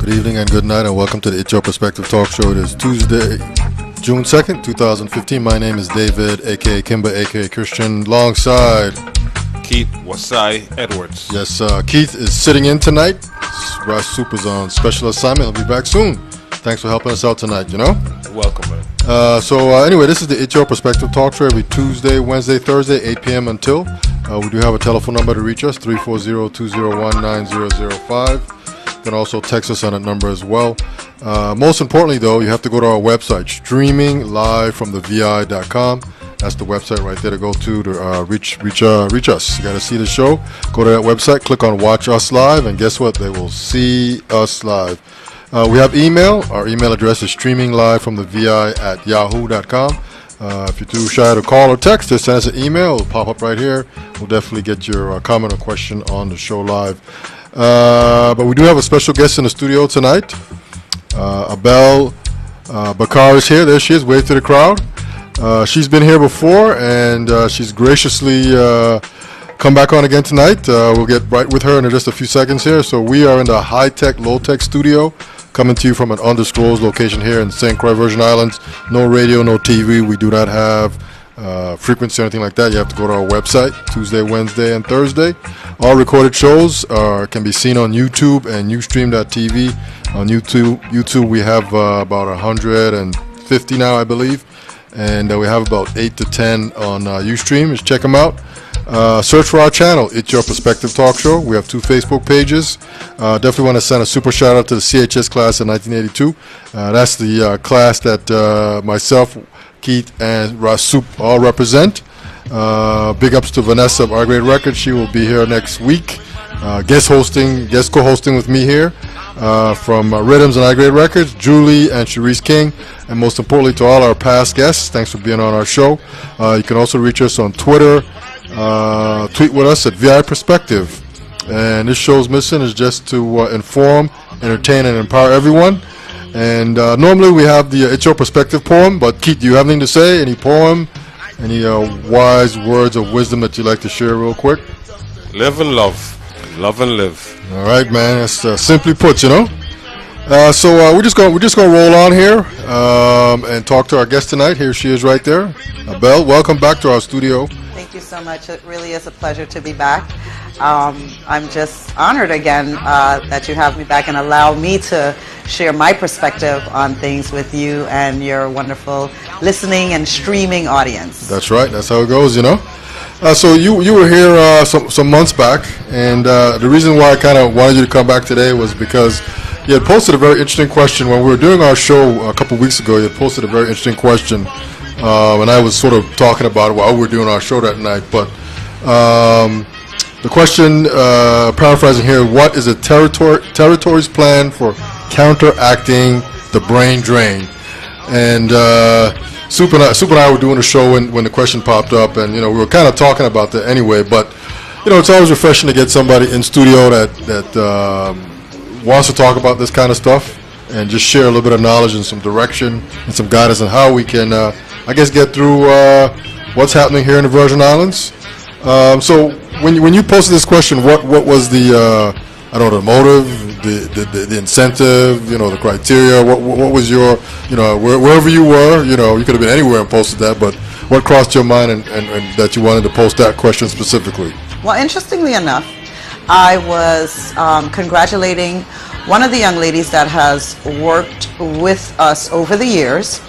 Good evening and good night, and welcome to the It's Your Perspective Talk Show. It is Tuesday, June 2nd, 2015. My name is David, a.k.a. Kimber, a.k.a. Christian, alongside Keith Wasai Edwards. Yes, Keith is sitting in tonight. Russ Soup is on special assignment. He'll be back soon. Thanks for helping us out tonight, Welcome, man. Anyway, this is the It's Your Perspective Talk Show every Tuesday, Wednesday, Thursday, 8 p.m. until. We do have a telephone number to reach us, 340-201-9005. You can also text us on that number as well. Most importantly, though, you have to go to our website, streaming live from the vi.com. That's the website right there to go to reach us. You got to see the show. Go to that website, click on Watch Us Live, and guess what? They will see us live. We have email. Our email address is streamingливefromthevi@yahoo.com. If you're too shy to call or text, just send us an email. It'll pop up right here. We'll definitely get your comment or question on the show live. But we do have a special guest in the studio tonight. Abbelle Bakr is here. There she is. Wave to the crowd. She's been here before, and she's graciously come back on again tonight. We'll get right with her in just a few seconds here. So we are in the high-tech, low-tech studio, coming to you from an undisclosed location here in St. Croix, Virgin Islands. No radio, no TV. We do not have frequency or anything like that. You have to go to our website, Tuesday, Wednesday, and Thursday. All recorded shows can be seen on YouTube and Ustream.tv. On YouTube we have about 150 now, I believe. And we have about 8 to 10 on Ustream. Just check them out. Search for our channel, It's Your Perspective Talk Show. We have 2 Facebook pages. Definitely want to send a super shout out to the CHS class in 1982. That's the class that myself, Keith, and Rasup all represent. Big ups to Vanessa of Our Grade Records. She will be here next week. Guest co-hosting with me here. From Rhythms and Our Grade Records, Julie and Sharice King. And most importantly, to all our past guests, thanks for being on our show. You can also reach us on Twitter. Tweet with us at VI Perspective. And this show's mission is just to inform, entertain, and empower everyone. And normally we have the It's Your Perspective poem, but Keith, do you have anything to say? Any poem? Any wise words of wisdom that you'd like to share real quick? Live and love. Love and live. All right, man. That's simply put, So we're just gonna roll on here and talk to our guest tonight. Here she is, right there, Abbelle. Welcome back to our studio. Thank you so much. It really is a pleasure to be back. I'm just honored again that you have me back and allow me to share my perspective on things with you and your wonderful listening and streaming audience. That's right. That's how it goes, So you were here some months back, and the reason why I kind of wanted you to come back today was because you had posted a very interesting question when we were doing our show a couple weeks ago. You had posted a very interesting question, and I was sort of talking about it while we were doing our show that night. But the question, paraphrasing here, what is a territory's plan for counteracting the brain drain? And Soup and I were doing a show when the question popped up, and we were kind of talking about that anyway. But it's always refreshing to get somebody in studio that wants to talk about this kind of stuff and just share a little bit of knowledge and some direction and some guidance on how we can, get through what's happening here in the Virgin Islands. So when you posted this question, what was the the motive, the incentive, the criteria? What was your, wherever you were, you could have been anywhere and posted that, but what crossed your mind and that you wanted to post that question specifically? Well, interestingly enough, I was congratulating one of the young ladies that has worked with us over the years,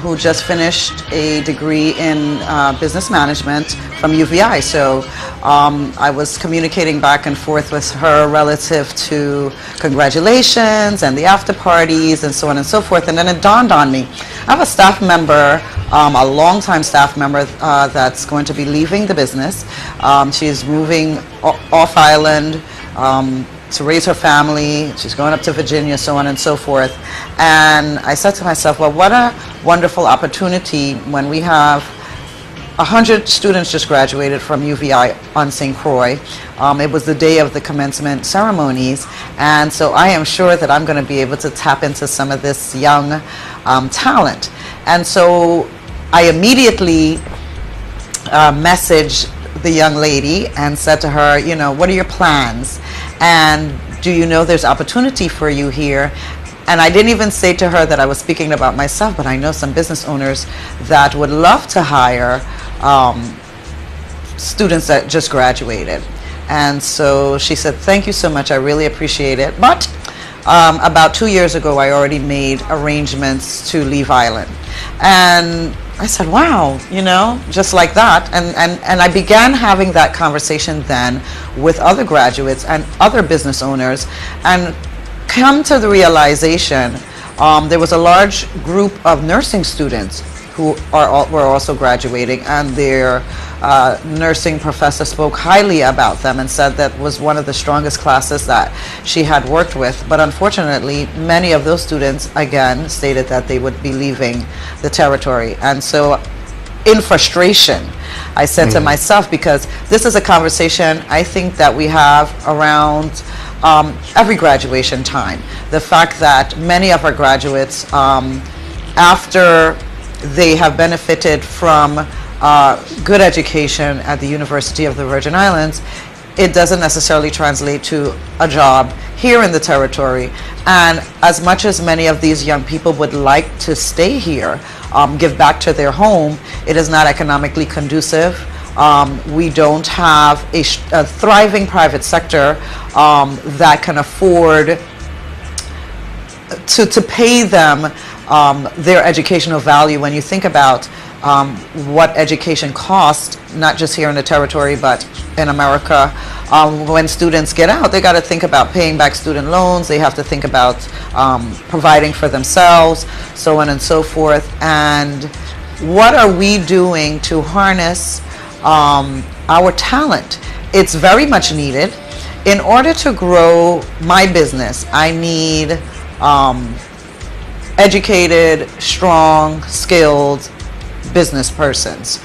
who just finished a degree in business management from UVI. So I was communicating back and forth with her relative to congratulations and the after parties and so on and so forth. And then it dawned on me, I have a staff member, a longtime staff member that's going to be leaving the business. She's moving off island to raise her family. She's going up to Virginia, so on and so forth. And I said to myself, well, what a wonderful opportunity when we have 100 students just graduated from UVI on St. Croix. It was the day of the commencement ceremonies, and so I am sure that I'm going to be able to tap into some of this young talent. And so I immediately messaged the young lady and said to her, what are your plans? And do you know there's opportunity for you here? And I didn't even say to her that I was speaking about myself, but I know some business owners that would love to hire students that just graduated. And so she said, thank you so much, I really appreciate it. But about 2 years ago, I already made arrangements to leave Ireland. And I said, wow, you know, just like that. And I began having that conversation then with other graduates and other business owners, and come to the realization, there was a large group of nursing students who were also graduating, and their nursing professor spoke highly about them and said that was one of the strongest classes that she had worked with. But unfortunately, many of those students, again, stated that they would be leaving the territory. And so, in frustration, I said to myself, because this is a conversation I think that we have around every graduation time. The fact that many of our graduates, after they have benefited from good education at the University of the Virgin Islands, it doesn't necessarily translate to a job here in the territory. And as much as many of these young people would like to stay here, give back to their home, it is not economically conducive. We don't have a thriving private sector that can afford to pay them their educational value. When you think about what education costs, not just here in the territory, but in America, when students get out, they got to think about paying back student loans. They have to think about providing for themselves, so on and so forth. And what are we doing to harness our talent? It's very much needed. In order to grow my business, I need educated, strong, skilled business persons,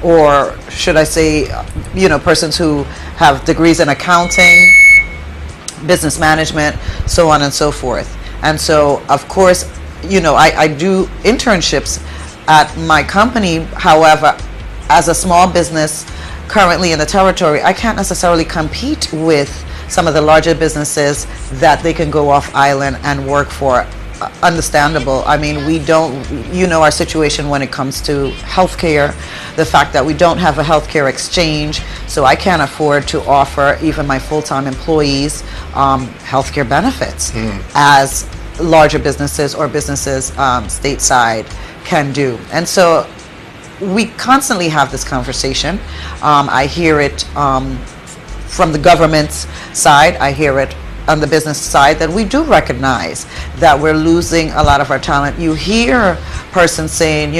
or should I say, persons who have degrees in accounting, business management, so on and so forth. And so, of course, I do internships at my company. However, as a small business currently in the territory, I can't necessarily compete with some of the larger businesses that they can go off island and work for. Understandable. I mean, we don't, our situation when it comes to healthcare, the fact that we don't have a healthcare exchange, so I can't afford to offer even my full-time employees healthcare benefits as larger businesses or businesses stateside can do. And so we constantly have this conversation. I hear it from the government's side. I hear it on the business side, that we do recognize that we're losing a lot of our talent. You hear persons saying,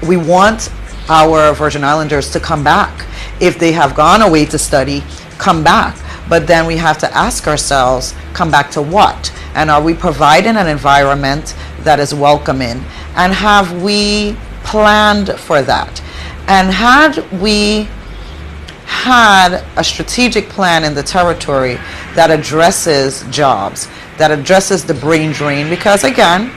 we want our Virgin Islanders to come back. If they have gone away to study, come back. But then we have to ask ourselves, come back to what? And are we providing an environment that is welcoming? And have we planned for that? And had we had a strategic plan in the territory that addresses jobs, that addresses the brain drain, because again,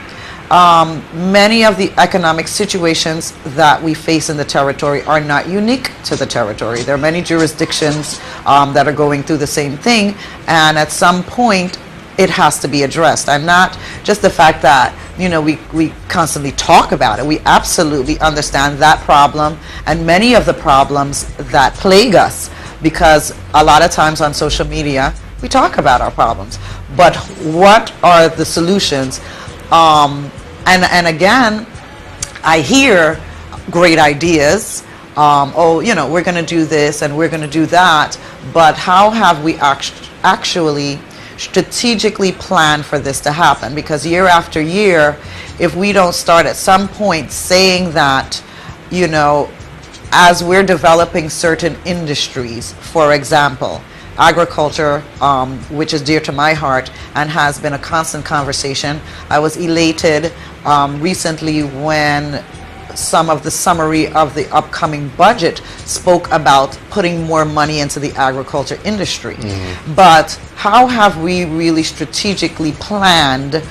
many of the economic situations that we face in the territory are not unique to the territory. There are many jurisdictions that are going through the same thing, and at some point it has to be addressed. And not just the fact that we constantly talk about it. We absolutely understand that problem and many of the problems that plague us, because a lot of times on social media we talk about our problems, but what are the solutions? And again, I hear great ideas. We're going to do this and we're going to do that, but how have we actually strategically plan for this to happen? Because year after year, if we don't start at some point saying that, as we're developing certain industries, for example, agriculture, which is dear to my heart and has been a constant conversation. I was elated recently when some of the summary of the upcoming budget spoke about putting more money into the agriculture industry. But how have we really strategically planned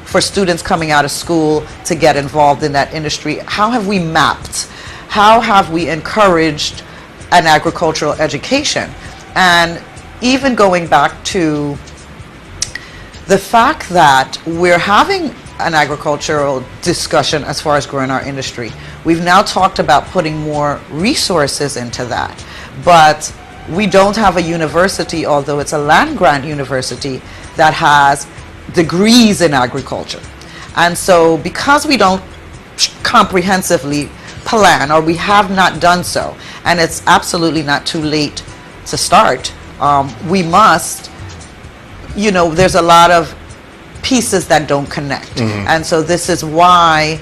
for students coming out of school to get involved in that industry? How have we mapped? How have we encouraged an agricultural education? And even going back to the fact that we're having an agricultural discussion as far as growing our industry. We've now talked about putting more resources into that, but we don't have a university, although it's a land-grant university, that has degrees in agriculture. And so because we don't comprehensively plan, or we have not done so, and it's absolutely not too late to start, we must, there's a lot of pieces that don't connect. And so this is why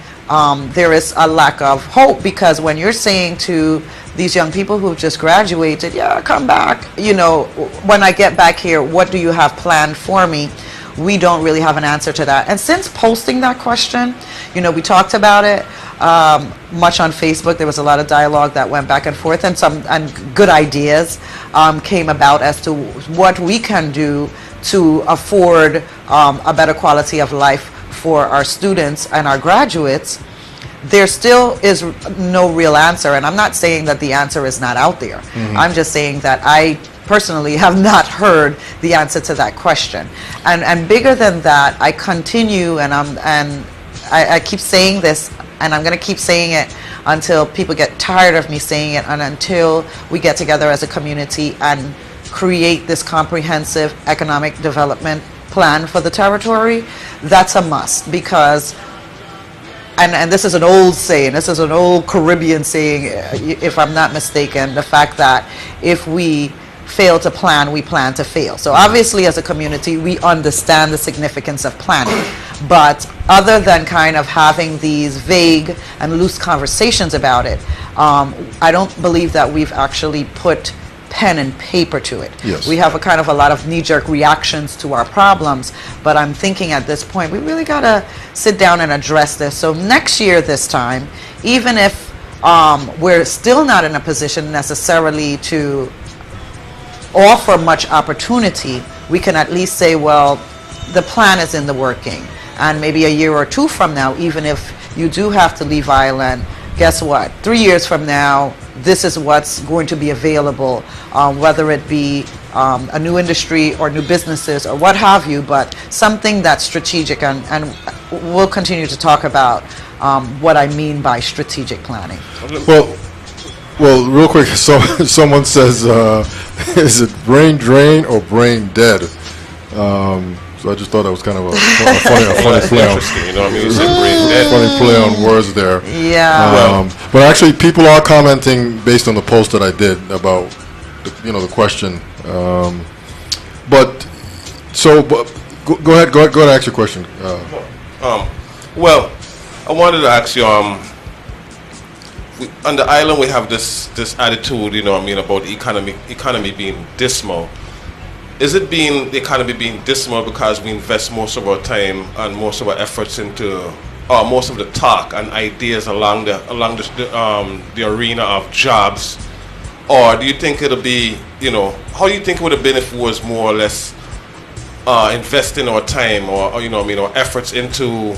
there is a lack of hope, because when you're saying to these young people who've just graduated, yeah, come back, when I get back here, what do you have planned for me? We don't really have an answer to that. And since posting that question, we talked about it much on Facebook. There was a lot of dialogue that went back and forth, and good ideas came about as to what we can do to afford a better quality of life for our students and our graduates. There still is no real answer, and I'm not saying that the answer is not out there. I'm just saying that I personally have not heard the answer to that question. And bigger than that, I continue, and I keep saying this, and I'm going to keep saying it until people get tired of me saying it, and until we get together as a community and create this comprehensive economic development plan for the territory. That's a must, because and this is an old saying, this is an old Caribbean saying, if I'm not mistaken, the fact that if we fail to plan, we plan to fail. So obviously as a community, we understand the significance of planning, but other than kind of having these vague and loose conversations about it, I don't believe that we've actually put pen and paper to it. Yes. We have a lot of knee-jerk reactions to our problems, but I'm thinking at this point we really got to sit down and address this. So next year this time, even if we're still not in a position necessarily to offer much opportunity, we can at least say, well, the plan is in the working, and maybe a year or two from now, even if you do have to leave Ireland, guess what? 3 years from now, this is what's going to be available, whether it be a new industry or new businesses or what have you, but something that's strategic, and we'll continue to talk about what I mean by strategic planning. Well, real quick, so someone says, is it brain drain or brain dead? So I just thought that was kind of a funny play on. Interesting, you know what I mean? You said brain dead. Funny play on words there. Yeah. But actually, people are commenting based on the post that I did about, the question. But go ahead, ask your question. Well, I wanted to ask you. On the island, we have this attitude, about economy being dismal. Is it the economy being dismal because we invest most of our time and most of our efforts into, most of the talk and ideas along the arena of jobs, or do you think it'll be, how do you think it would have been if it was more or less investing our time or our efforts into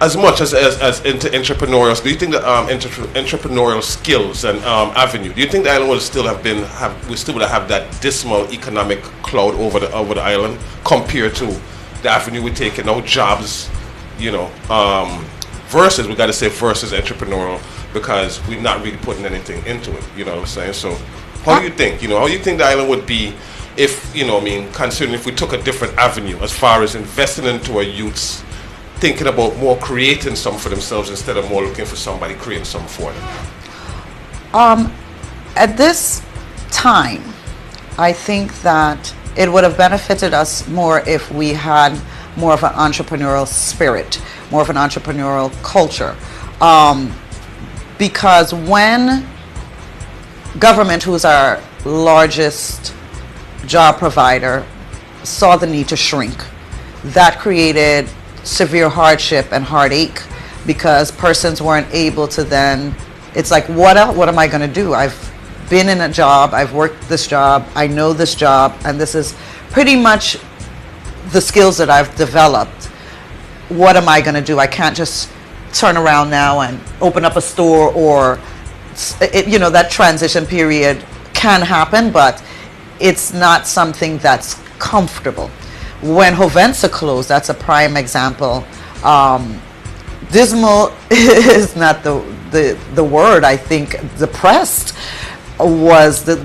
as much as into entrepreneurial? Do you think that entrepreneurial skills and avenue? Do you think the island would still have that dismal economic cloud over the island compared to the avenue we take in now, jobs, versus versus entrepreneurial, because we're not really putting anything into it. You know what I'm saying? So how do you think? How do you think the island would be if considering if we took a different avenue as far as investing into our youths, thinking about more creating some for themselves instead of more looking for somebody creating some for them? At this time, I think that it would have benefited us more if we had more of an entrepreneurial spirit, more of an entrepreneurial culture. Because when government, who's our largest job provider, saw the need to shrink, that created severe hardship and heartache, because persons weren't able to then, it's like, what am I going to do? I've been in a job, I've worked this job, I know this job, and this is pretty much the skills that I've developed. What am I going to do? I can't just turn around now and open up a store, or that transition period can happen, but it's not something that's comfortable. When Hovensa closed, that's a prime example. Dismal is not the word. I think depressed was the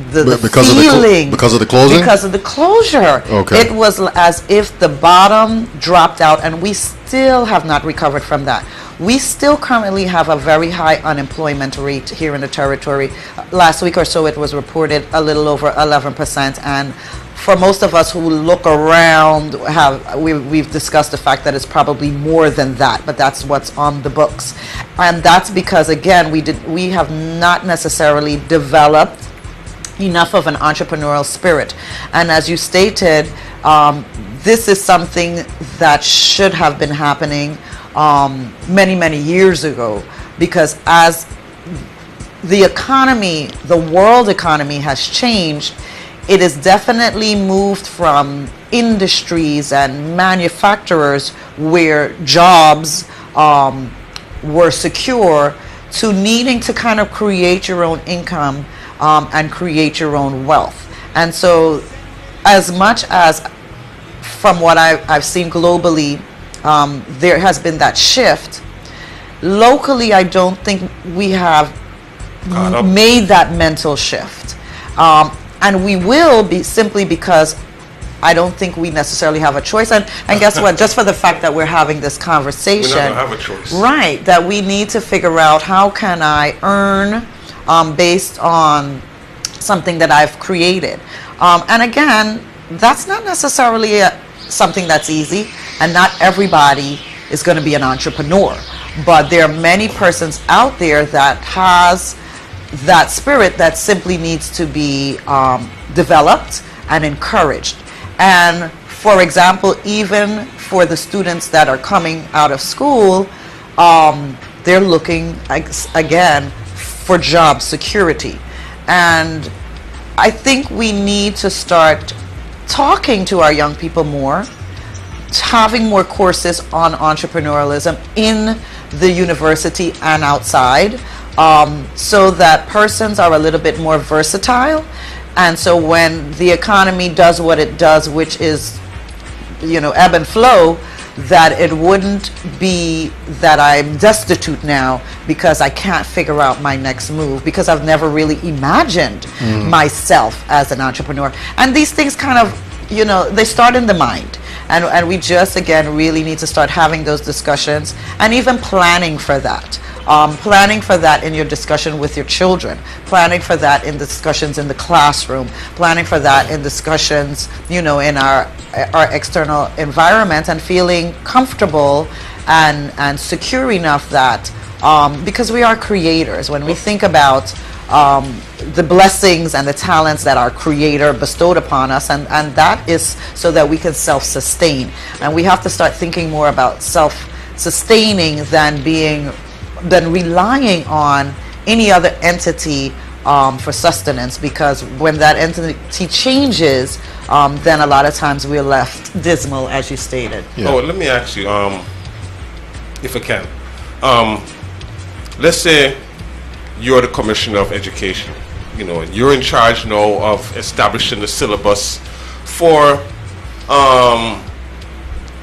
because feeling. Because of the closing? Because of the closure. Okay. It was as if the bottom dropped out, and we still have not recovered from that. We still currently have a very high unemployment rate here in the territory. Last week or so it was reported a little over 11%, and for most of us who look around, we've discussed the fact that it's probably more than that, but that's what's on the books. And that's because, again, we have not necessarily developed enough of an entrepreneurial spirit. And as you stated, this is something that should have been happening many, many years ago, because as the economy, the world economy has changed, it is definitely moved from industries and manufacturers where jobs were secure to needing to kind of create your own income and create your own wealth. And so as much as from what I've seen globally, there has been that shift, locally I don't think we have made that mental shift. And we will be simply because I don't think we necessarily have a choice. And guess what? Just for the fact that we're having this conversation, we're not gonna have a choice. Right? That we need to figure out how can I earn based on something that I've created. And again, that's not necessarily something that's easy, and not everybody is going to be an entrepreneur. But there are many persons out there that has that spirit that simply needs to be developed and encouraged. And for example, even for the students that are coming out of school, they're looking again for job security. And I think we need to start talking to our young people more, having more courses on entrepreneurialism in the university and outside, so that persons are a little bit more versatile. And so when the economy does what it does, which is, ebb and flow, that it wouldn't be that I'm destitute now because I can't figure out my next move, because I've never really imagined myself as an entrepreneur. And these things kind of, they start in the mind. And we just, again, really need to start having those discussions and even planning for that. Planning for that in your discussion with your children, planning for that in discussions in the classroom, planning for that in discussions, in our external environment, and feeling comfortable and secure enough that, because we are creators, when we think about the blessings and the talents that our Creator bestowed upon us, and that is so that we can self-sustain. And we have to start thinking more about self-sustaining than relying on any other entity for sustenance, because when that entity changes, then a lot of times we're left dismal, as you stated. Yeah. Oh, let me ask you, if I can. Let's say you're the Commissioner of Education. You're in charge now of establishing the syllabus for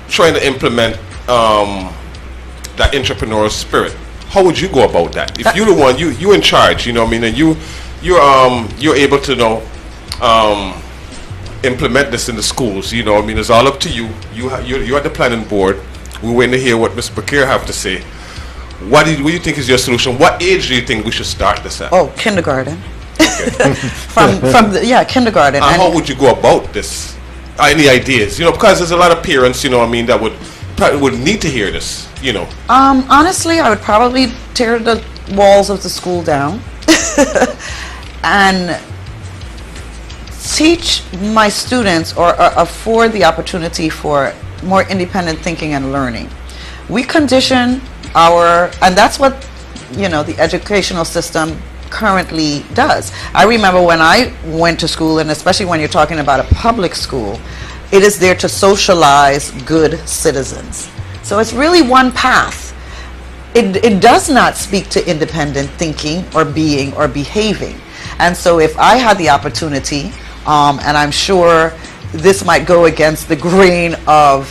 trying to implement that entrepreneurial spirit. How would you go about that? If you're the one, you're in charge, and you're able to implement this in the schools. It's all up to you. You're at the planning board. We're waiting to hear what Ms. Bakr have to say. What do you think is your solution? What age do you think we should start this at? Oh, kindergarten. Okay. Kindergarten. And how would you go about this? Any ideas? Because there's a lot of parents, that probably would need to hear this. Honestly, I would probably tear the walls of the school down and teach my students, or afford the opportunity for more independent thinking and learning. We condition and that's what, the educational system currently does. I remember when I went to school, and especially when you're talking about a public school, it is there to socialize good citizens. So it's really one path. It does not speak to independent thinking or being or behaving. And so if I had the opportunity, And I'm sure this might go against the grain of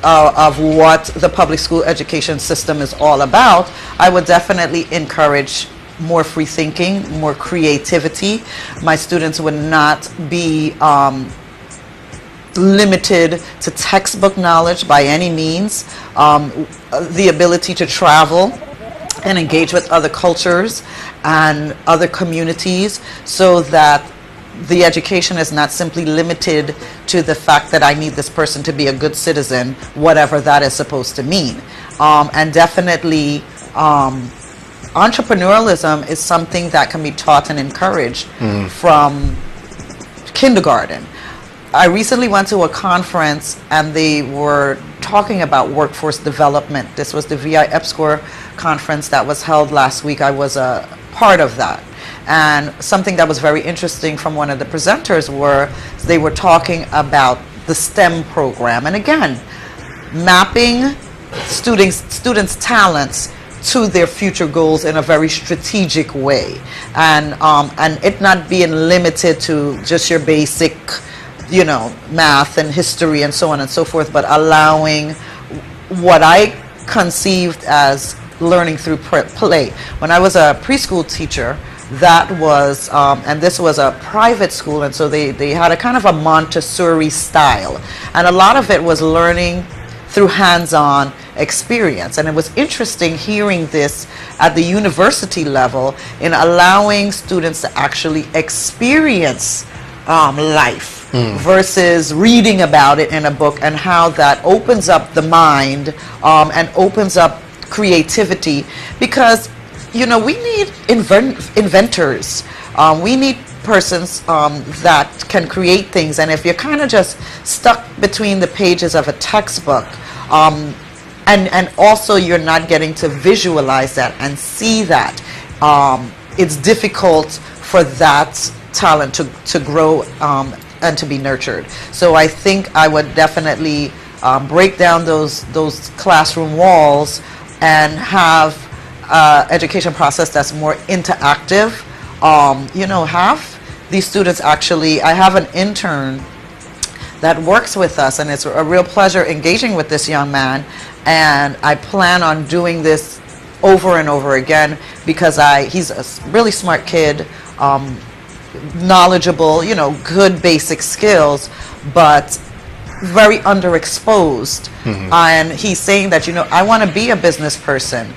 what the public school education system is all about. I would definitely encourage more free thinking, more creativity. My students would not be limited to textbook knowledge by any means. The ability to travel and engage with other cultures and other communities, so that the education is not simply limited to the fact that I need this person to be a good citizen, whatever that is supposed to mean. And definitely entrepreneurialism is something that can be taught and encouraged from kindergarten. I recently went to a conference and they were talking about workforce development. This was the VI EPSCoR conference that was held last week. I was a part of that. And something that was very interesting from one of the presenters they were talking about the STEM program. And again, mapping students' talents to their future goals in a very strategic way. And it not being limited to just your basic, math and history and so on and so forth, but allowing what I conceived as learning through play. When I was a preschool teacher, that was, and this was a private school, and so they had a kind of a Montessori style. And a lot of it was learning through hands-on experience. And it was interesting hearing this at the university level in allowing students to actually experience life versus reading about it in a book, and how that opens up the mind and opens up creativity. Because we need inventors. We need persons that can create things. And if you're kind of just stuck between the pages of a textbook, and also you're not getting to visualize that and see that, it's difficult for that talent to grow and to be nurtured. So I think I would definitely break down those classroom walls and have education process that's more interactive. Have these students actually, I have an intern that works with us, and it's a real pleasure engaging with this young man, and I plan on doing this over and over again because he's a really smart kid, knowledgeable, good basic skills, but very underexposed. And he's saying that, I want to be a business person,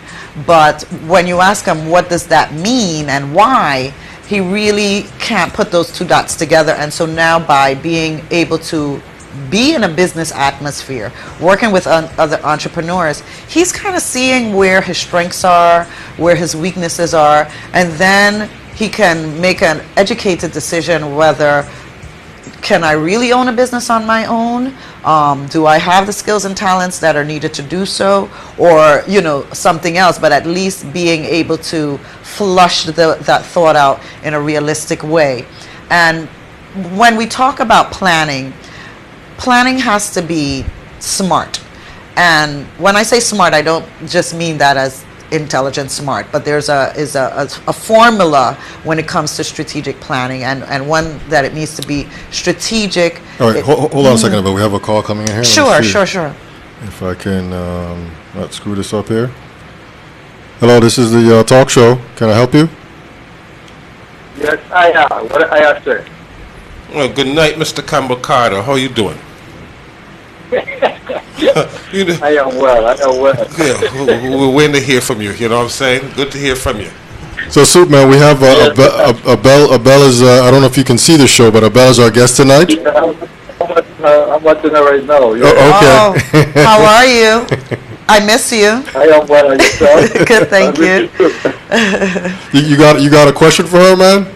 but when you ask him what does that mean and why, he really can't put those two dots together. And so now, by being able to be in a business atmosphere, working with other entrepreneurs, he's kind of seeing where his strengths are, where his weaknesses are, and then he can make an educated decision whether can I really own a business on my own? Do I have the skills and talents that are needed to do so? Or, something else, but at least being able to flush that thought out in a realistic way. And when we talk about planning has to be smart. And when I say smart, I don't just mean that as intelligent smart, but there's a formula when it comes to strategic planning, and one that it needs to be strategic. All right, hold on a second, but we have a call coming in here. Sure. If I can not screw this up here. Hello, this is the talk show. Can I help you? Yes, I am. What I ask, sir? Well, good night, Mr. Campbell Carter. How are you doing? I am well. Yeah, we're waiting to hear from you. You know what I'm saying? Good to hear from you. So, Soup Man, we have Abbelle. Abbelle is, I don't know if you can see the show, but Abbelle is our guest tonight. Yeah, I'm watching it right now. Yeah. Oh, okay. Oh, how are you? I miss you. I am well. Yourself? Good, thank you. You got a question for her, man?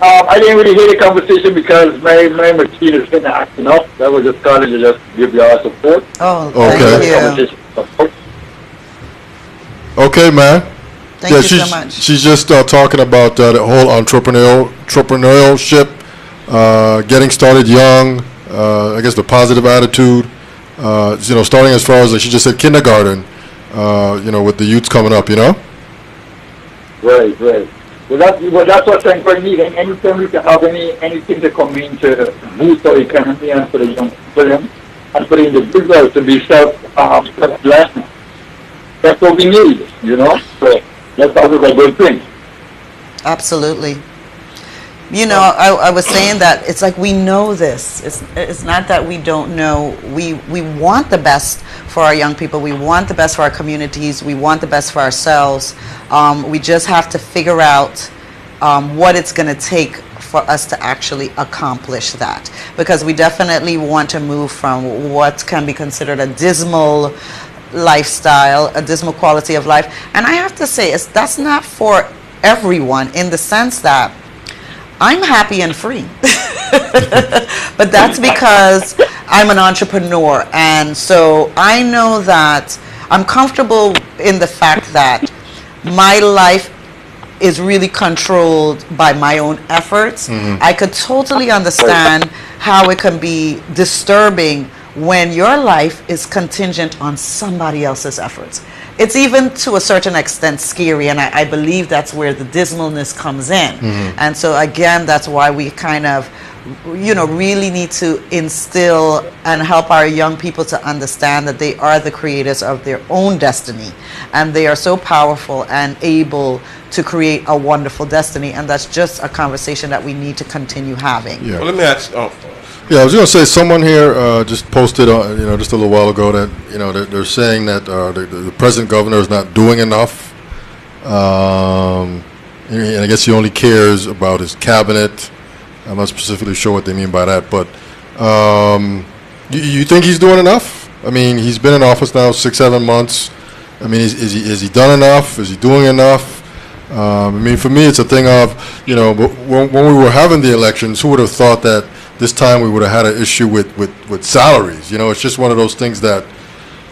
I didn't really hear the conversation because my machine is getting acting up. I was just calling to just give you all support. Oh, okay. Thank you. Okay, man. Thank you so much. She's just talking about the whole entrepreneurship, getting started young. I guess the positive attitude. Starting as far as she just said kindergarten. With the youths coming up. Right. That's what I'm trying to need. And anytime we can have anything to come in to boost our economy and for the young people and for the individuals to be self-reliant. That's what we need, you know. So that's always a good thing. Absolutely. You know, I was saying that it's like we know this. It's not that we don't know. We want the best for our young people. We want the best for our communities. We want the best for ourselves. We just have to figure out what it's going to take for us to actually accomplish that. Because we definitely want to move from what can be considered a dismal lifestyle, a dismal quality of life. And I have to say, that's not for everyone, in the sense that I'm happy and free. But that's because I'm an entrepreneur. And so I know that I'm comfortable in the fact that my life is really controlled by my own efforts. I could totally understand how it can be disturbing when your life is contingent on somebody else's efforts. It's even to a certain extent scary, and I believe that's where the dismalness comes in. And so again, that's why we kind of, you know, really need to instill and help our young people to understand that they are the creators of their own destiny, and they are so powerful and able to create a wonderful destiny. And that's just a conversation that we need to continue having. Yeah. Well, let me ask. Yeah, I was going to say, someone here just posted, just a little while ago that, they're saying that the present governor is not doing enough. And I guess he only cares about his cabinet. I'm not specifically sure what they mean by that, but you think he's doing enough? I mean, he's been in office now 6-7 months. I mean, is he done enough? Is he doing enough? I mean, for me, it's a thing of, when we were having the elections, who would have thought that this time we would have had an issue with salaries? It's just one of those things that,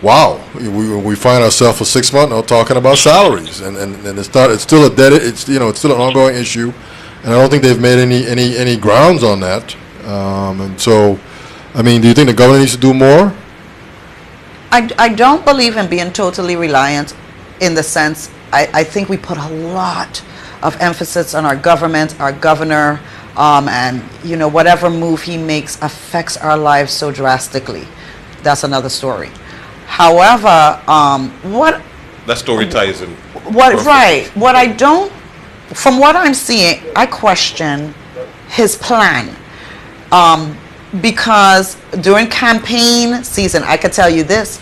wow, we find ourselves for 6 months now talking about salaries, and it's still it's still an ongoing issue, and I don't think they've made any grounds on that. And so, I mean, do you think the government needs to do more? I don't believe in being totally reliant, in the sense, I think we put a lot of emphasis on our government, our governor, and whatever move he makes affects our lives so drastically. That's another story. However, that story ties in. What I don't, from what I'm seeing, I question his plan. Because during campaign season, I could tell you this,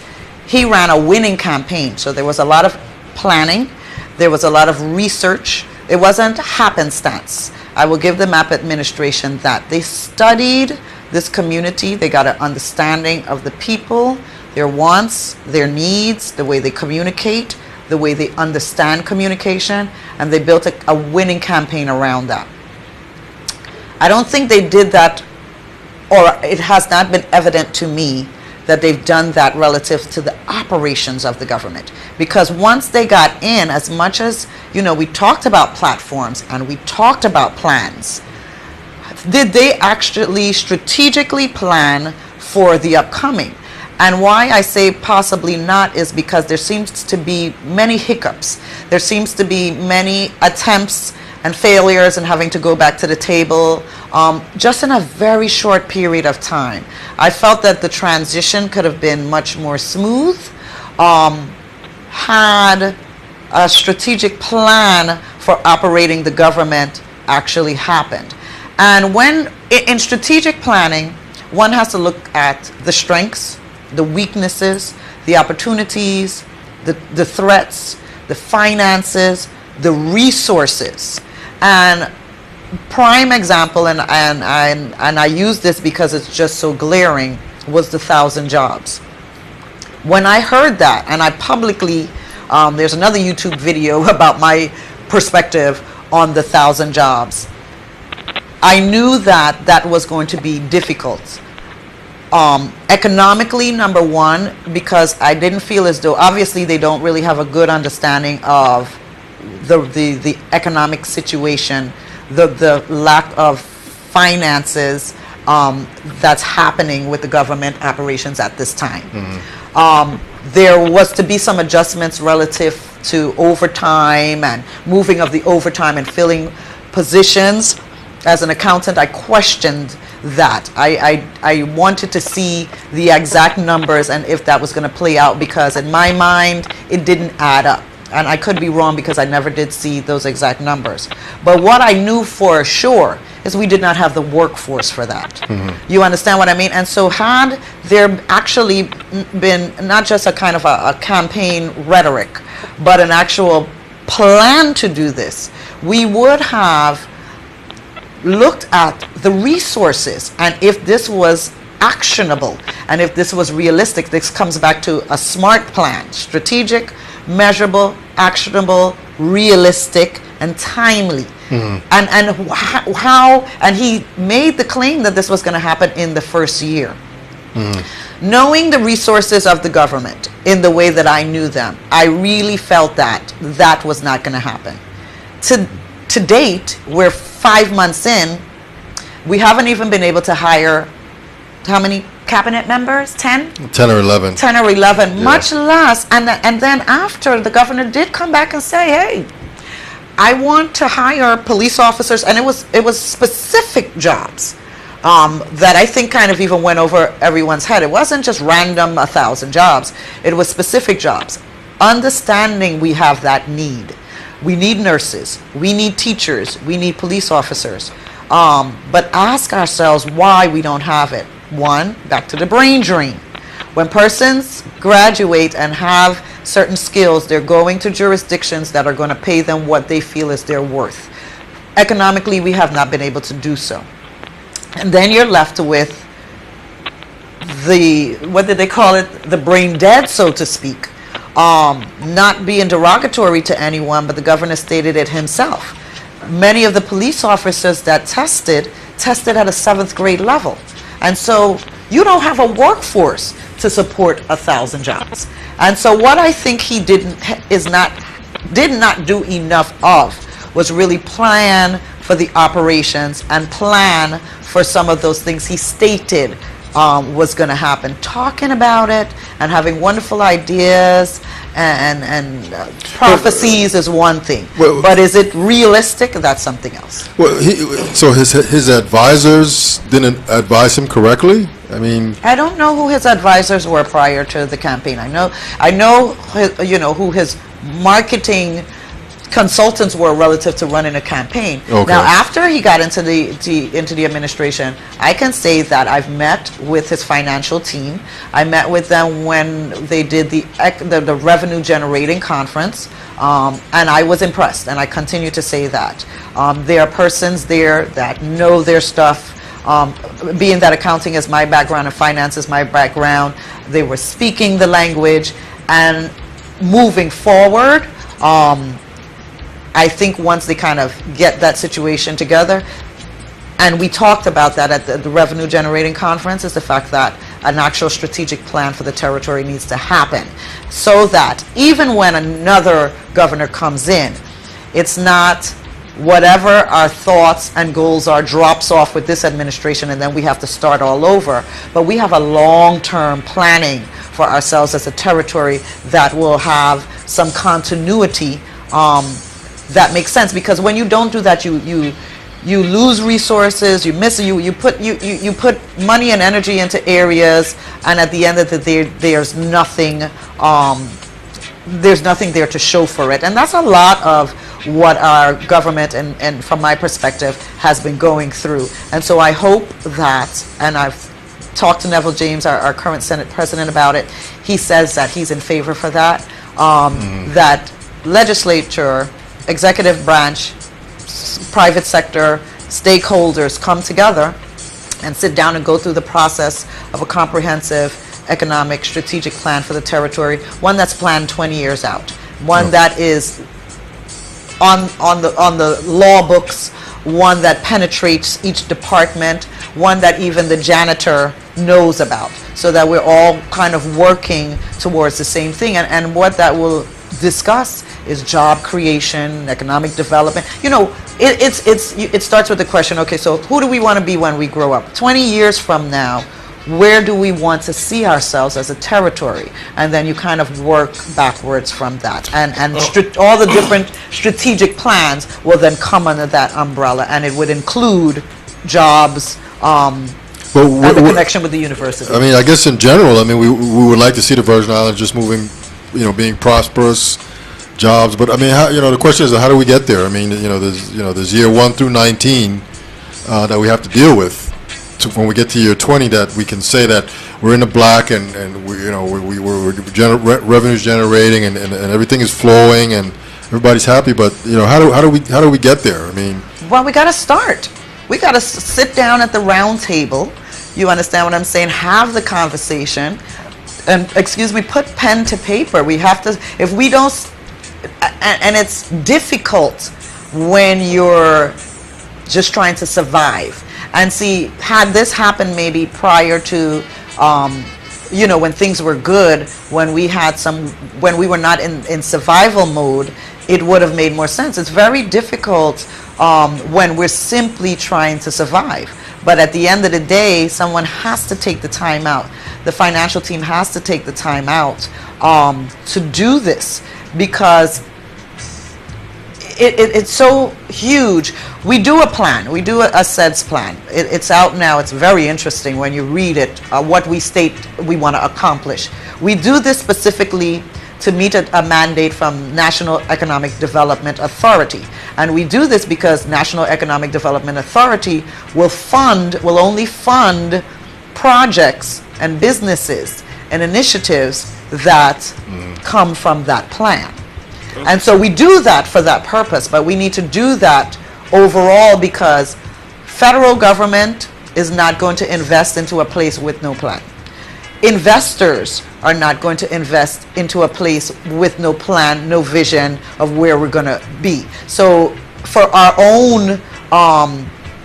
he ran a winning campaign. So there was a lot of planning, there was a lot of research. It wasn't happenstance. I will give the MAP administration that. They studied this community, they got an understanding of the people, their wants, their needs, the way they communicate, the way they understand communication, and they built a winning campaign around that. I don't think they did that, or it has not been evident to me that they've done that relative to the operations of the government. Because once they got in, as much as, we talked about platforms and we talked about plans, did they actually strategically plan for the upcoming? And why I say possibly not is because there seems to be many hiccups. There seems to be many attempts and failures and having to go back to the table just in a very short period of time. I felt that the transition could have been much more smooth had a strategic plan for operating the government actually happened. And when in strategic planning, one has to look at the strengths, the weaknesses, the opportunities, the threats, the finances, the resources. And prime example, and I use this because it's just so glaring, was the 1,000 jobs. When I heard that, and I publicly, there's another YouTube video about my perspective on the 1,000 jobs, I knew that was going to be difficult. Economically, number one, because I didn't feel as though, obviously they don't really have a good understanding of the economic situation, the lack of finances that's happening with the government operations at this time. There was to be some adjustments relative to overtime and moving of the overtime and filling positions. As an accountant, I questioned that. I wanted to see the exact numbers and if that was going to play out, because in my mind, it didn't add up. And I could be wrong because I never did see those exact numbers. But what I knew for sure is we did not have the workforce for that. You understand what I mean? And so had there actually been not just a kind of a campaign rhetoric, but an actual plan to do this, we would have looked at the resources, and if this was actionable and if this was realistic. This comes back to a SMART plan: strategic, measurable, actionable, realistic, and timely. And how, and he made the claim that this was going to happen in the first year. Knowing the resources of the government in the way that I knew them, I really felt that that was not going to happen. To date, we're 5 months in, we haven't even been able to hire, how many cabinet members? 10? 10 or 11. 10 or 11, much less. And then after, the governor did come back and say, hey, I want to hire police officers, and it was specific jobs that I think kind of even went over everyone's head. It wasn't just random 1,000 jobs. It was specific jobs. Understanding we have that need. We need nurses, we need teachers, we need police officers. But ask ourselves why we don't have it. One, back to the brain drain. When persons graduate and have certain skills, they're going to jurisdictions that are going to pay them what they feel is their worth. Economically, we have not been able to do so. And then you're left with the, what did they call it? The brain dead, so to speak. Not being derogatory to anyone, but the governor stated it himself. Many of the police officers that tested at a 7th grade level. And so you don't have a workforce to support 1,000 jobs. And so what I think he did not do enough of was really plan for the operations and plan for some of those things he stated was going to happen. Talking about it and having wonderful ideas and prophecies is one thing, but is it realistic? That's something else. Well, so his advisors didn't advise him correctly? I mean, I don't know who his advisors were prior to the campaign. I know who his marketing consultants were relative to running a campaign. Okay. Now, after he got into the administration, I can say that I've met with his financial team. I met with them when they did the revenue generating conference, and I was impressed, and I continue to say that. There are persons there that know their stuff. Being that accounting is my background and finance is my background, they were speaking the language, and moving forward, I think once they kind of get that situation together, and we talked about that at the revenue generating conference, is the fact that an actual strategic plan for the territory needs to happen, so that even when another governor comes in, it's not whatever our thoughts and goals are drops off with this administration and then we have to start all over, but we have a long-term planning for ourselves as a territory that will have some continuity that makes sense. Because when you don't do that, you lose resources, you put money and energy into areas, and at the end of the day there's nothing there to show for it. And that's a lot of what our government and from my perspective has been going through. And so I hope that, and I've talked to Neville James, our current Senate President, about it. He says that he's in favor for that, that legislature, executive branch, private sector, stakeholders come together and sit down and go through the process of a comprehensive economic strategic plan for the territory, one that's planned 20 years out, one that is on the law books, one that penetrates each department, one that even the janitor knows about, so that we're all kind of working towards the same thing. And what that will discuss is job creation, economic development. You know, it starts with the question, okay, so who do we want to be when we grow up? 20 years from now, where do we want to see ourselves as a territory? And then you kind of work backwards from that. And all the different strategic plans will then come under that umbrella, and it would include jobs, and the connection with the university. I mean, I guess in general, I mean, we would like to see the Virgin Islands just moving, being prosperous, jobs. But I mean, the question is, how do we get there? I mean, there's year 1 through 19 that we have to deal with. When we get to year 20, that we can say that we're in the black, and we're revenues generating, and everything is flowing, and everybody's happy. But how do we get there? I mean, well, we got to start. We got to sit down at the round table. You understand what I'm saying? Have the conversation, and put pen to paper. We have to. If we don't, and it's difficult when you're just trying to survive. And see, had this happened maybe prior to, when things were good, when we were not in survival mode, it would have made more sense. It's very difficult when we're simply trying to survive. But at the end of the day, someone has to take the time out. The financial team has to take the time out to do this, because it's so huge. We do a plan. We do a SEDS plan. It's out now. It's very interesting when you read it, what we state we want to accomplish. We do this specifically to meet a mandate from National Economic Development Authority. And we do this because National Economic Development Authority will only fund projects and businesses and initiatives that come from that plan. And so we do that for that purpose, but we need to do that overall, because federal government is not going to invest into a place with no plan. Investors are not going to invest into a place with no plan, no vision of where we're going to be. So for our own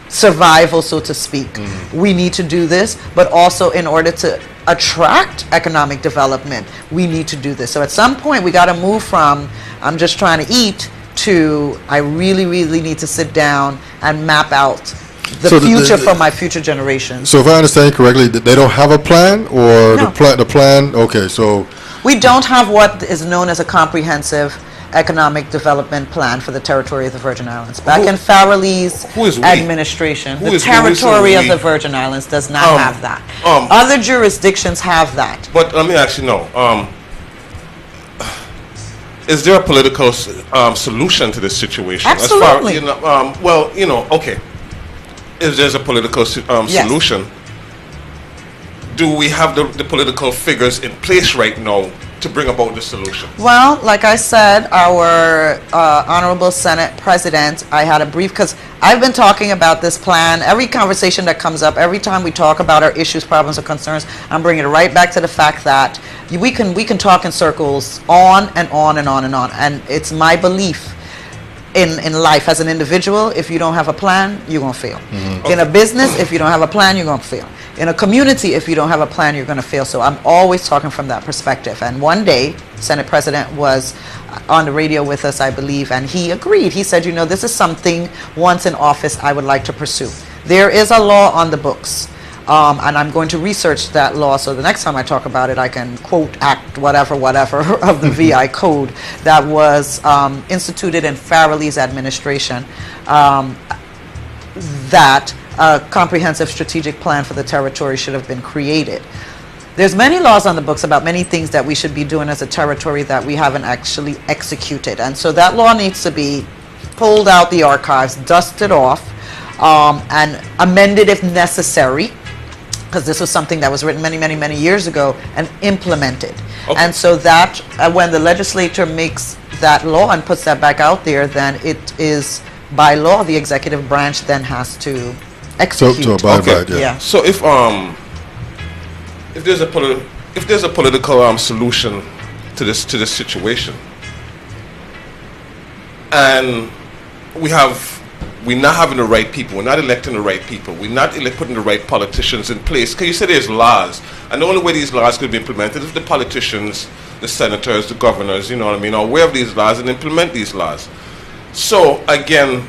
survival, so to speak, we need to do this, but also in order to attract economic development, we need to do this. So at some point, we got to move from I'm just trying to eat to I really, really need to sit down and map out the future for my future generations. So if I understand correctly, they don't have a plan, or No. the plan? Okay, so We don't have what is known as a comprehensive economic development plan for the territory of the Virgin Islands. Back in Farrelly's who is we? administration, Who the is we? territory of We? the Virgin Islands does not have that. Other jurisdictions have that. But let me actually know. Is there a political solution to this situation? Absolutely. As far, okay. If there's a political solution, do we have the political figures in place right now to bring about the solution? Well, like I said, our Honorable Senate President, I had a brief, because I've been talking about this plan. Every conversation that comes up, every time we talk about our issues, problems, or concerns, I'm bringing it right back to the fact that we can talk in circles on and on and on and on. And it's my belief in life as an individual, if you don't have a plan, you're going to fail. In a business, if you don't have a plan, you're going to fail. In a community, if you don't have a plan, you're going to fail. So I'm always talking from that perspective. And one day, Senate President was on the radio with us, I believe, and he agreed. He said, this is something, once in office, I would like to pursue. There is a law on the books, and I'm going to research that law, so the next time I talk about it, I can quote Act whatever of the VI code that was instituted in Farrelly's administration, that a comprehensive strategic plan for the territory should have been created. There's many laws on the books about many things that we should be doing as a territory that we haven't actually executed. And so that law needs to be pulled out the archives, dusted off, and amended if necessary, because this was something that was written many, many, many years ago, and implemented. Okay. And so that when the legislature makes that law and puts that back out there, then it is by law the executive branch then has to execute. To abide by it, yeah. So if there's a political solution to this situation, and we're not having the right people, we're not electing the right people, we're not putting the right politicians in place. Because you said there's laws, and the only way these laws could be implemented is if the politicians, the senators, the governors, are aware of these laws and implement these laws. So again,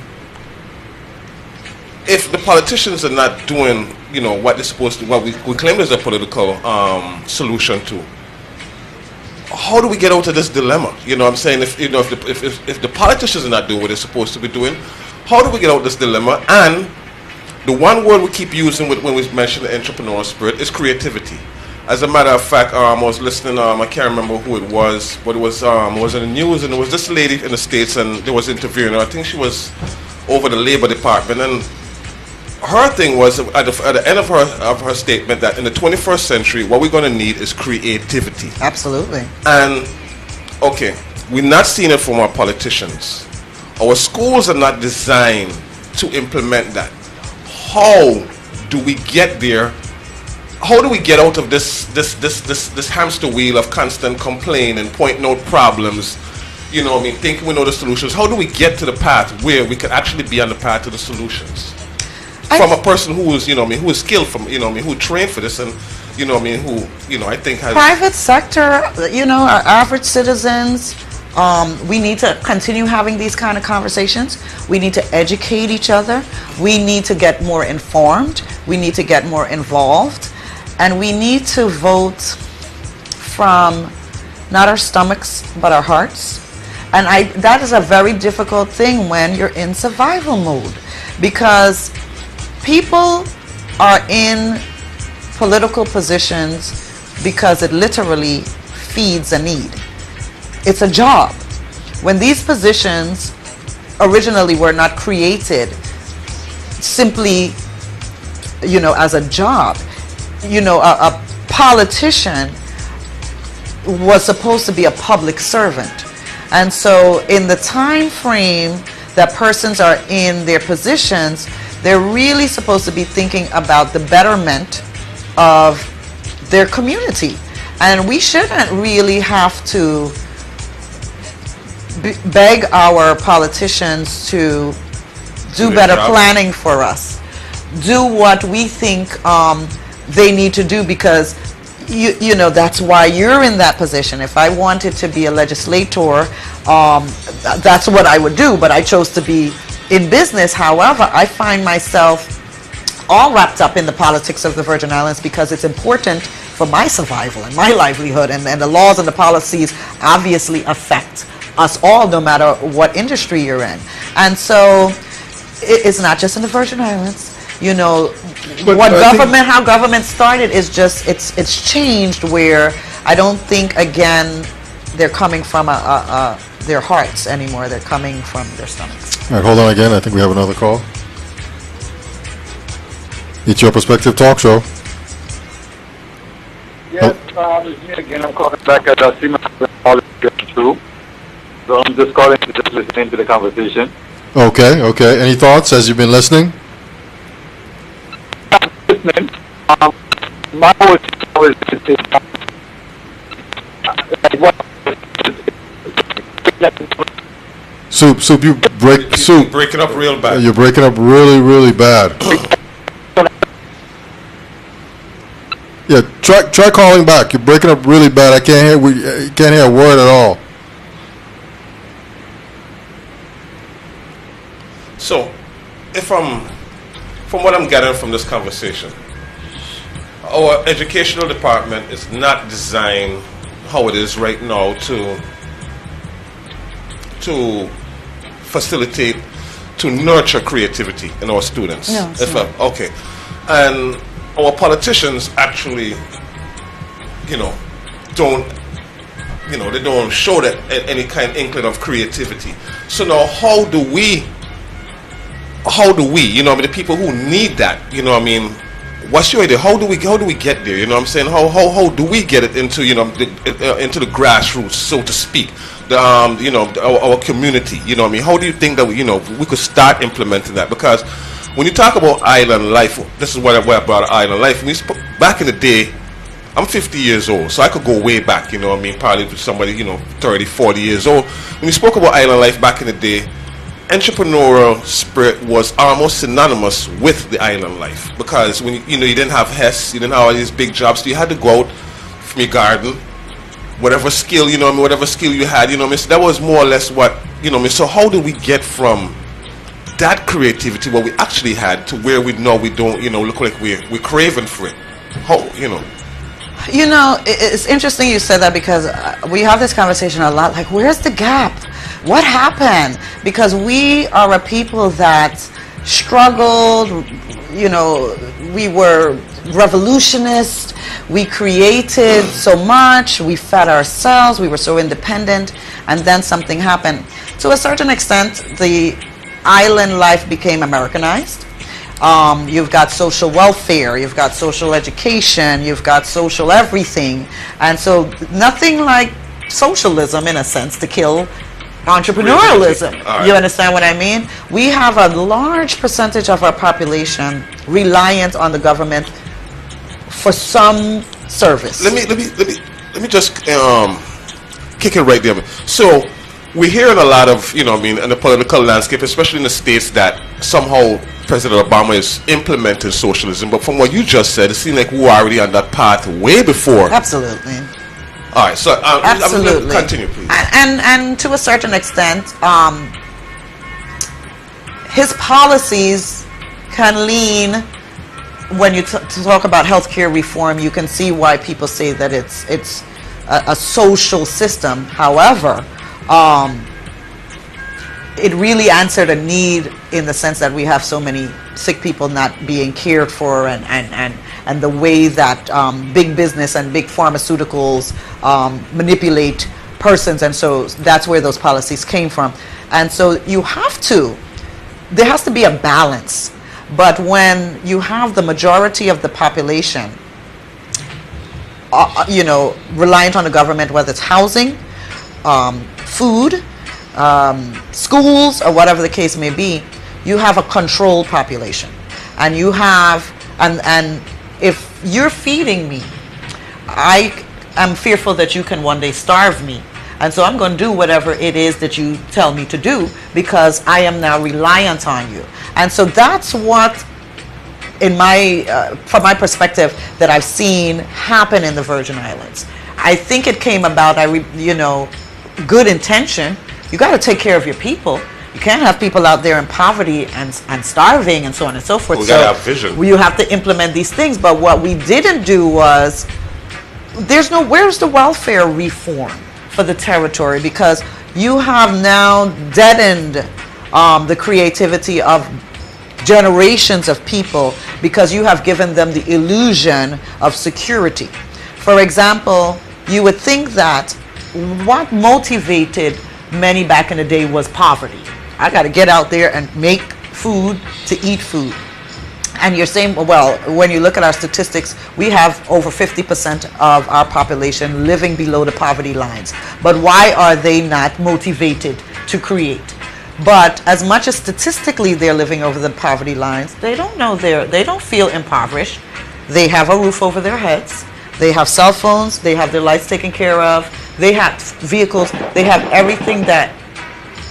if the politicians are not doing, you know, what they're supposed to, what we claim is a political solution to, how do we get out of this dilemma? You know what I'm saying? If, you know, if the politicians are not doing what they're supposed to be doing, how do we get out of this dilemma? And the one word we keep using when we mention the entrepreneurial spirit is creativity. As a matter of fact, I was listening, I can't remember who it was, but it was in the news, and it was this lady in the States, and they was interviewing her. I think she was over the Labor Department, and her thing was at the end of her statement that in the 21st century, what we're going to need is creativity. Absolutely. And okay, we're not seeing it from our politicians. Our schools are not designed to implement that. How do we get there? How do we get out of this hamster wheel of constant complaining and pointing out problems? You know, I mean, thinking we know the solutions. How do we get to the path where we can actually be on the path to the solutions? From a person who is, you know, I mean, who is skilled, from, you know, I mean, who trained for this, and, you know, I mean, who, you know, I think has private sector. You know, our average citizens. We need to continue having these kind of conversations. We need to educate each other. We need to get more informed. We need to get more involved. And we need to vote from not our stomachs, but our hearts. And that is a very difficult thing when you're in survival mode, because people are in political positions because it literally feeds a need. It's a job. When these positions originally were not created simply, you know, as a job, you know, a politician was supposed to be a public servant. And so in the time frame that persons are in their positions, they're really supposed to be thinking about the betterment of their community. And we shouldn't really have to beg our politicians to do better planning for us, do what we think they need to do, because you know, that's why you're in that position. If I wanted to be a legislator, that's what I would do, but I chose to be in business. However, I find myself all wrapped up in the politics of the Virgin Islands because it's important for my survival and my livelihood, and the laws and the policies obviously affect us all, no matter what industry you're in. And so it's not just in the Virgin Islands. You know, but what government, how government started is just, it's changed, where I don't think, again, they're coming from their hearts anymore. They're coming from their stomachs. All right, hold on again. I think we have another call. It's Your Perspective Talk Show. Yes, it's me again. I'm calling back at the through. So I'm just calling to just listen to the conversation. Okay, okay. Any thoughts as you've been listening? Listening. My whole is Soup, you break, Soup. breaking up real bad. You're breaking up really, really bad. Yeah, try calling back. You're breaking up really bad. I can't hear a word at all. So, if from what I'm gathering from this conversation, our educational department is not designed how it is right now to facilitate, to nurture creativity in our students. No, Okay, and our politicians actually, you know, they don't show that any kind of inkling of creativity. So now, how do we, you know, I mean, the people who need that, you know, I mean, what's your idea? How do we get there? You know what I'm saying? How do we get it into, you know, into the grassroots, so to speak, the you know, our community? You know what I mean? How do you think that we could start implementing that? Because when you talk about island life, this is where I brought island life. Back in the day, I'm 50 years old, so I could go way back, you know what I mean, probably to somebody, you know, 30, 40 years old. When you spoke about island life back in the day, entrepreneurial spirit was almost synonymous with the island life, because when you didn't have HES, you didn't have all these big jobs, so you had to go out from your garden, whatever skill, you know what I mean, whatever skill you had, you know what I mean, so that was more or less what, you know what I mean. So how do we get from that creativity, what we actually had, to where we know we don't, look like we're craving for it? How, It's interesting you said that, because we have this conversation a lot. Like, where's the gap? What happened? Because we are a people that struggled. We were revolutionists. We created so much. We fed ourselves. We were so independent. And then something happened. To a certain extent, the island life became Americanized. You've got social welfare, you've got social education, you've got social everything. And so nothing like socialism, in a sense, to kill entrepreneurialism. Right. You understand what I mean? We have a large percentage of our population reliant on the government for some service. Let me just kick it right there. So we're hearing a lot of, in the political landscape, especially in the states, that somehow President Obama is implementing socialism. But from what you just said, it seems like we're already on that path way before. Absolutely. All right, so absolutely. Continue, please. And to a certain extent, his policies can lean. When you talk about healthcare reform, you can see why people say that it's a social system. However, it really answered a need, in the sense that we have so many sick people not being cared for, and the way that big business and big pharmaceuticals manipulate persons, and so that's where those policies came from. And so there has to be a balance. But when you have the majority of the population, reliant on the government, whether it's housing, food, schools, or whatever the case may be, you have a controlled population. And you have, and if you're feeding me, I am fearful that you can one day starve me. And so I'm going to do whatever it is that you tell me to do, because I am now reliant on you. And so that's what, from my perspective, that I've seen happen in the Virgin Islands. I think it came about, good intention. You got to take care of your people. You can't have people out there in poverty and starving and so on and so forth. We got to have vision. You have to implement these things. But what we didn't do was, where's the welfare reform for the territory? Because you have now deadened the creativity of generations of people, because you have given them the illusion of security. For example, you would think that what motivated many back in the day was poverty. I got to get out there and make food to eat food. And you're saying, well, when you look at our statistics, we have over 50% of our population living below the poverty lines. But why are they not motivated to create? But as much as statistically they're living over the poverty lines, they don't feel impoverished. They have a roof over their heads. They have cell phones. They have their lights taken care of. They have vehicles. They have everything that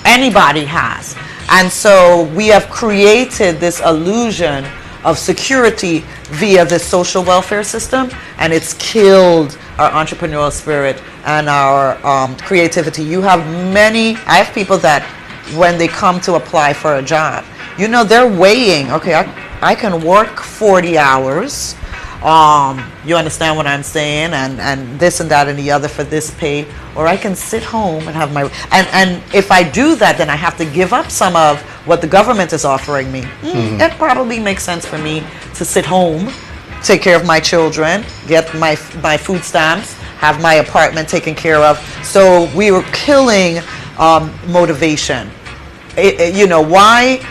anybody has. And so we have created this illusion of security via this social welfare system, and it's killed our entrepreneurial spirit and our creativity. I have people that, when they come to apply for a job, they're weighing, okay, I can work 40 hours, you understand what I'm saying, and this and that and the other for this pay, or I can sit home and have and if I do that, then I have to give up some of what the government is offering me. It probably makes sense for me to sit home, take care of my children, get my food stamps, have my apartment taken care of. So we were killing motivation. Why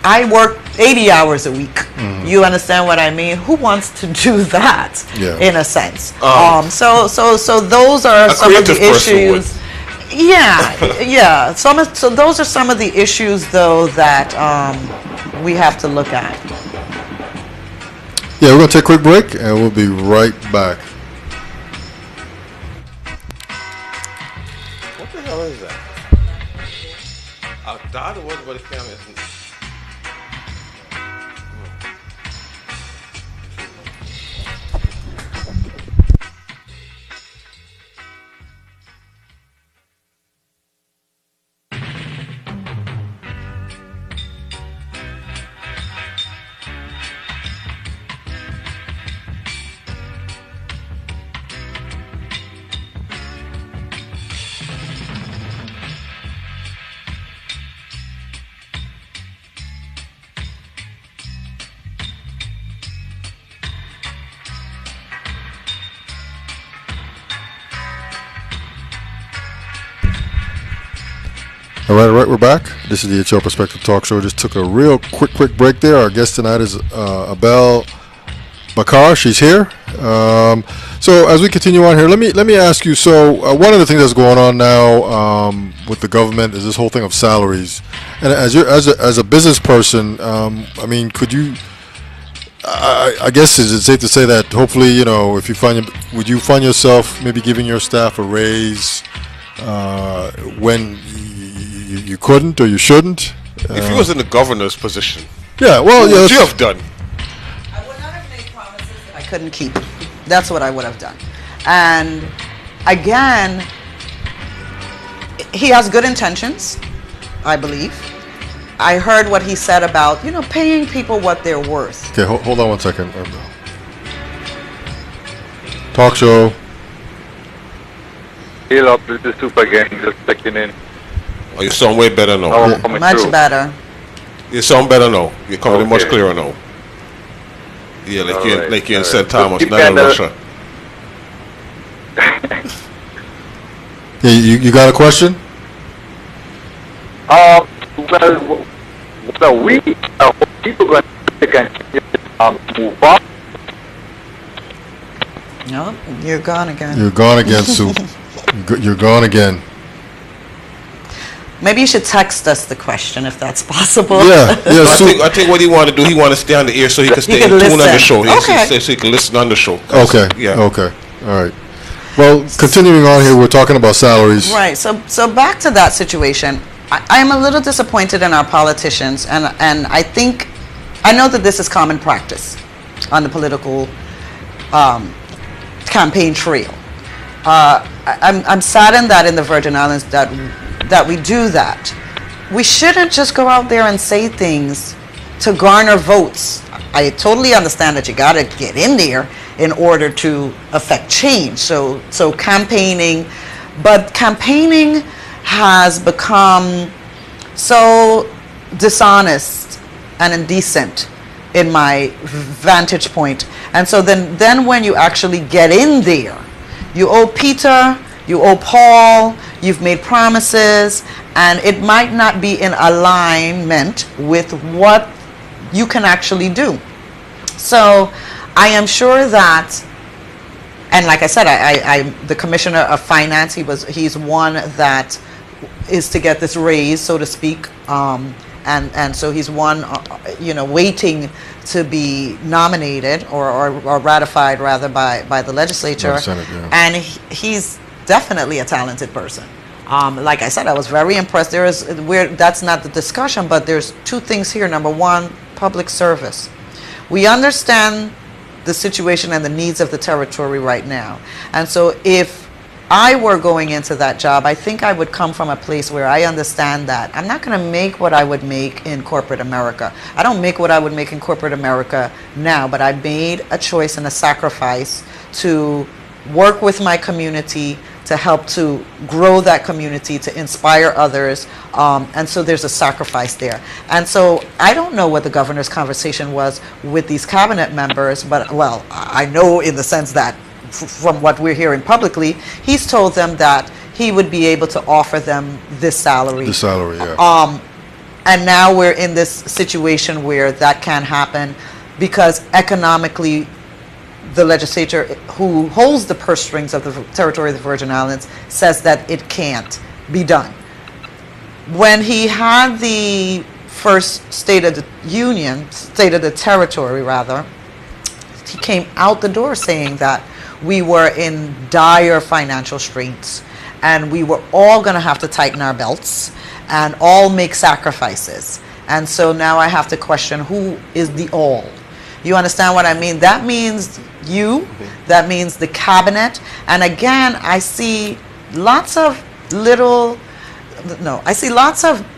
I work 80 hours a week. You understand what I mean? Who wants to do that? Yeah. In a sense. So those are some of the issues. Yeah. So those are some of the issues, though, that we have to look at. Yeah, we're going to take a quick break, and we'll be right back. What the hell is that? Our daughter was by the camera. All right, we're back. This is the HL Perspective Talk Show. Just took a real quick break there. Our guest tonight is Abbelle Bakr. She's here. So as we continue on here, let me ask you. So one of the things that's going on now with the government is this whole thing of salaries. And as a business person, I mean, could you? I guess is it safe to say that hopefully, you know, if you would you find yourself maybe giving your staff a raise when you couldn't or you shouldn't? If you was in the governor's position, yeah, well, what would you have done? I would not have made promises that I couldn't keep. That's what I would have done. And again, he has good intentions, I believe. I heard what he said about, you know, paying people what they're worth. Okay, hold on one second. Talk show. Heal up, this is Super Gang, just checking in. Oh, you sound way better now. Oh, Much better. You sound better now. You're coming in much Okay. clearer now. Yeah, like Alright, you in St. Thomas, You not in kinda- Russia. Yeah, you got a question? Well, what are we, people going to move on? No, you're gone again. You're gone again, Sue. You're gone again. Maybe you should text us the question if that's possible. Yeah, Sue. I think what he want to do, he want to stay on the air so he can stay in can tune on the listen. show. Okay. So he can listen on the show. Okay. Yeah. Okay. All right. Well, continuing on here, we're talking about salaries. Right. So back to that situation. I am a little disappointed in our politicians, and I know that this is common practice on the political campaign trail. I'm saddened that in the Virgin Islands that we do that. We shouldn't just go out there and say things to garner votes. I totally understand that you got to get in there in order to affect change. So campaigning, but campaigning has become so dishonest and indecent in my vantage point. And so then when you actually get in there, you owe Peter, you owe Paul, you've made promises, and it might not be in alignment with what you can actually do. So I am sure that, and like I said, I the Commissioner of Finance, he's one that is to get this raise, so to speak, and so he's one, waiting to be nominated or ratified rather by the legislature. By the Senate, yeah. And he's definitely a talented person. Like I said, I was very impressed. That's not the discussion, but there's two things here. Number one, public service. We understand the situation and the needs of the territory right now. And so if I were going into that job, I think I would come from a place where I understand that I'm not going to make what I would make in corporate America. I don't make what I would make in corporate America now, but I made a choice and a sacrifice to work with my community, to help to grow that community, to inspire others, and so there's a sacrifice there. And so I don't know what the governor's conversation was with these cabinet members, but well, I know in the sense that from what we're hearing publicly, he's told them that he would be able to offer them this salary. The salary, yeah. And now we're in this situation where that can't happen because economically the legislature, who holds the purse strings of the territory of the Virgin Islands, says that it can't be done. When he had the first State of the Union, State of the Territory rather, he came out the door saying that we were in dire financial straits and we were all going to have to tighten our belts and all make sacrifices. And so now I have to question, who is the all? You understand what I mean? That means you, that means the cabinet. And again, I see lots of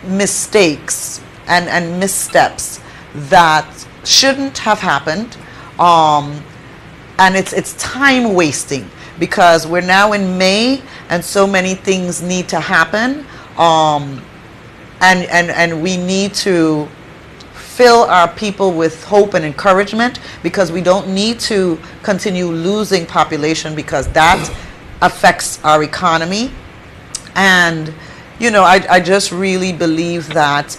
mistakes and missteps that shouldn't have happened. And it's time wasting because we're now in May and so many things need to happen. And we need to fill our people with hope and encouragement because we don't need to continue losing population because that affects our economy. And I just really believe that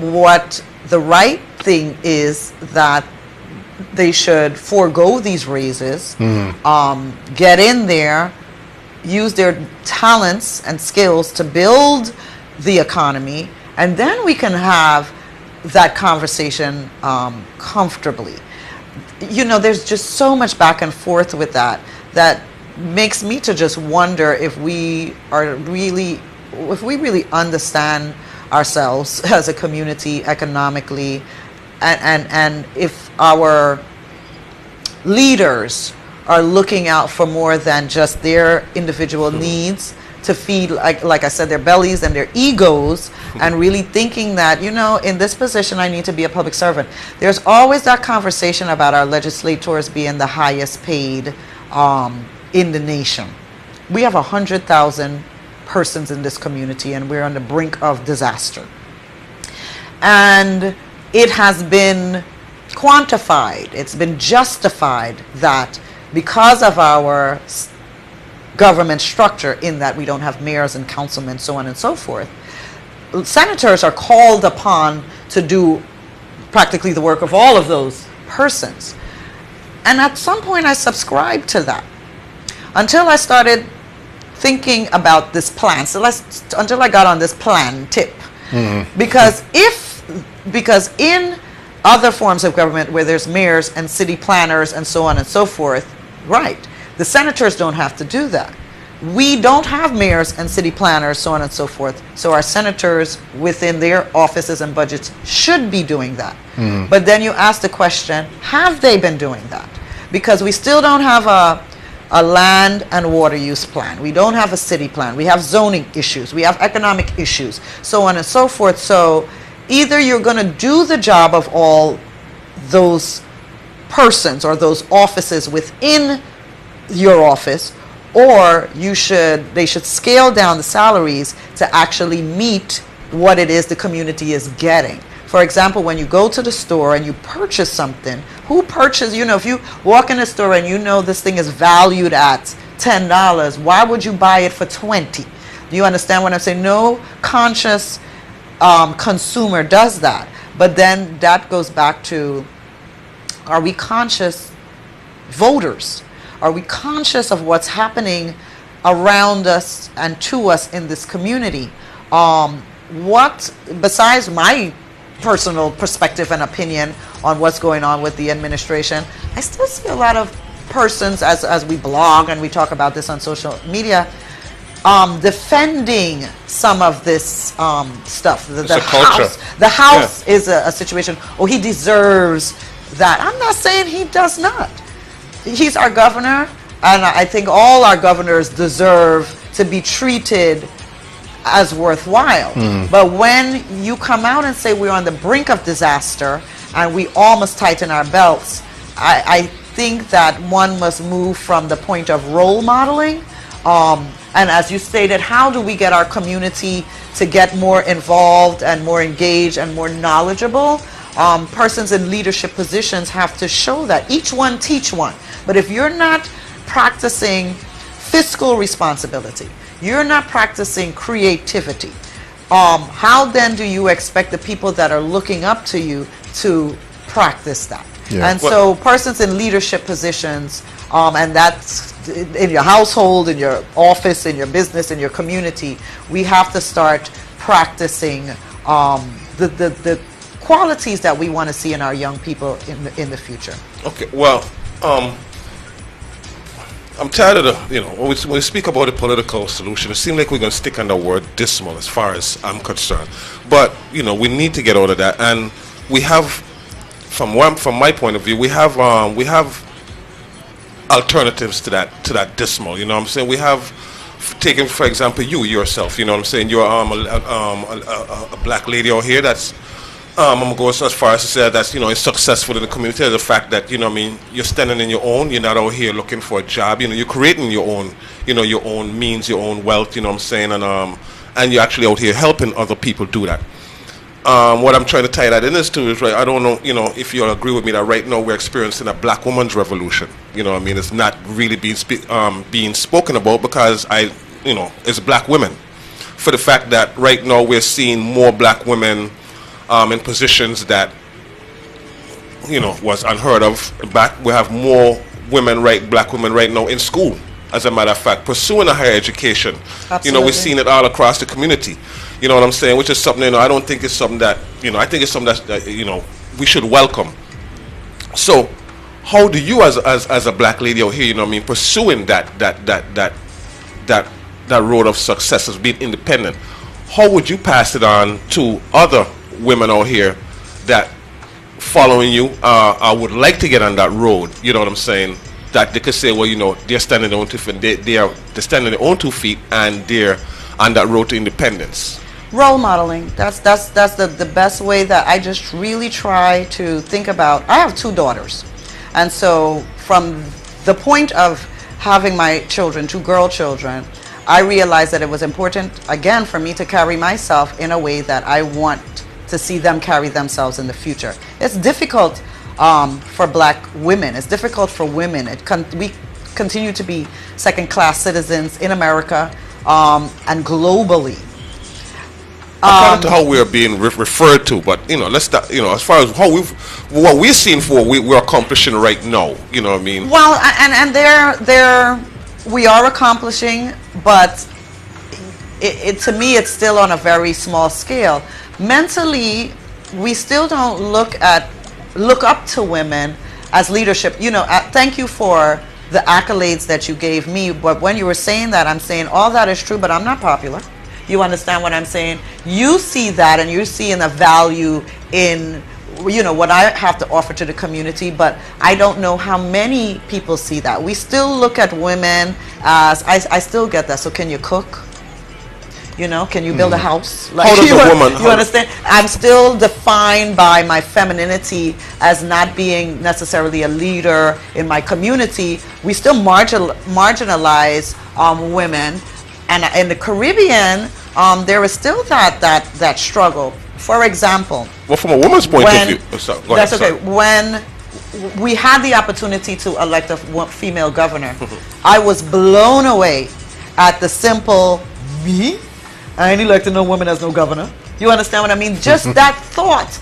what the right thing is that they should forego these raises, get in there, use their talents and skills to build the economy, and then we can have that conversation comfortably. There's just so much back and forth with that makes me to just wonder if we really understand ourselves as a community economically, and if our leaders are looking out for more than just their individual needs to feed, like I said, their bellies and their egos, and really thinking that, in this position I need to be a public servant. There's always that conversation about our legislators being the highest paid in the nation. We have 100,000 persons in this community, and we're on the brink of disaster. And it has been quantified, it's been justified that because of our government structure, in that we don't have mayors and councilmen, so on and so forth, senators are called upon to do practically the work of all of those persons. And at some point I subscribed to that, until I started thinking about this plan. Until I got on this plan tip. Because in other forms of government where there's mayors and city planners and so on and so forth, right, the senators don't have to do that. We don't have mayors and city planners, so on and so forth. So our senators within their offices and budgets should be doing that. But then you ask the question, have they been doing that? Because we still don't have a land and water use plan. We don't have a city plan. We have zoning issues. We have economic issues, so on and so forth. So either you're going to do the job of all those persons or those offices within your office, or they should scale down the salaries to actually meet what it is the community is getting. For example, when you go to the store and you purchase something, if you walk in the store and this thing is valued at $10, why would you buy it for $20? Do you understand what I'm saying? No conscious consumer does that. But then that goes back to, are we conscious voters? Are we conscious of what's happening around us and to us in this community? What, besides my personal perspective and opinion on what's going on with the administration, I still see a lot of persons, as we blog and we talk about this on social media, defending some of this stuff. The House is a situation, he deserves that. I'm not saying he does not. He's our governor, and I think all our governors deserve to be treated as worthwhile. But when you come out and say we're on the brink of disaster and we all must tighten our belts, I think that one must move from the point of role modeling. And as you stated, how do we get our community to get more involved and more engaged and more knowledgeable? Persons in leadership positions have to show that. Each one teach one. But if you're not practicing fiscal responsibility, you're not practicing creativity, how then do you expect the people that are looking up to you to practice that? And so persons in leadership positions, and that's in your household, in your office, in your business, in your community, we have to start practicing the qualities that we want to see in our young people in the future. Okay, well, I'm tired of when we speak about a political solution, it seems like we're going to stick on the word dismal as far as I'm concerned. But, we need to get out of that. And we have, from my point of view, we have alternatives to that dismal, you know what I'm saying? We have taken, for example, you yourself, you know what I'm saying? You're a black lady out here that's I'm going to go as far as to say that, is successful in the community. The fact that, you're standing in your own, you're not out here looking for a job, you're creating your own, your own means, your own wealth, you know what I'm saying, and you're actually out here helping other people do that. What I'm trying to tie that in is to is, right, I don't know, if you'll agree with me that right now we're experiencing a black woman's revolution. It's not really being spoken about because it's black women. for the fact that right now we're seeing more black women in positions that, was unheard of. We have more black women right now in school, as a matter of fact, pursuing a higher education. Absolutely. We're seeing it all across the community. You know what I'm saying? Which is something, I don't think it's something that, I think it's something that, we should welcome. So, how do you, as a black lady out here, pursuing that road of success as being independent, how would you pass it on to other women out here that following you would like to get on that road? You know what I'm saying? That they could say, well, they're standing on their own 2 feet, they're standing on their own 2 feet, and they're on that road to independence. Role modeling. That's the best way that I just really try to think about. I have 2 daughters, and so from the point of having my children, 2 girl children, I realized that it was important, again, for me to carry myself in a way that I want to see them carry themselves in the future. It's difficult for black women. It's difficult for women. We continue to be second-class citizens in America and globally. According to how we are being referred to, but let's start. As far as what we're seeing for, we're accomplishing right now. You know what I mean? Well, and we are accomplishing, but to me, it's still on a very small scale. Mentally, we still don't look up to women as leadership. Thank you for the accolades that you gave me, but when you were saying that, I'm saying all that is true, but I'm not popular. You understand what I'm saying? You see that, and you're seeing a value in, what I have to offer to the community, but I don't know how many people see that. We still look at women as, I still get that. So can you cook? Can you build a house? How does a woman? You understand? I'm still defined by my femininity as not being necessarily a leader in my community. We still marginalize women. And in the Caribbean, there is still that struggle. For example, well, from a woman's point of view, go ahead, that's okay. When we had the opportunity to elect a female governor, I was blown away at the simple, me? I ain't electing no woman as no governor. You understand what I mean? Just that thought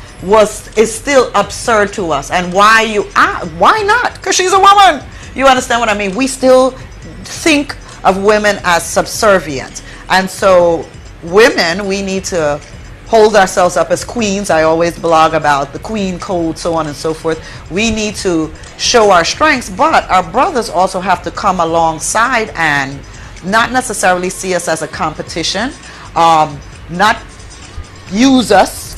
is still absurd to us. And why not? Because she's a woman. You understand what I mean? We still think of women as subservient, and so women, we need to hold ourselves up as queens. I always blog about the queen code, so on and so forth. We need to show our strengths, but our brothers also have to come alongside and not necessarily see us as a competition, not use us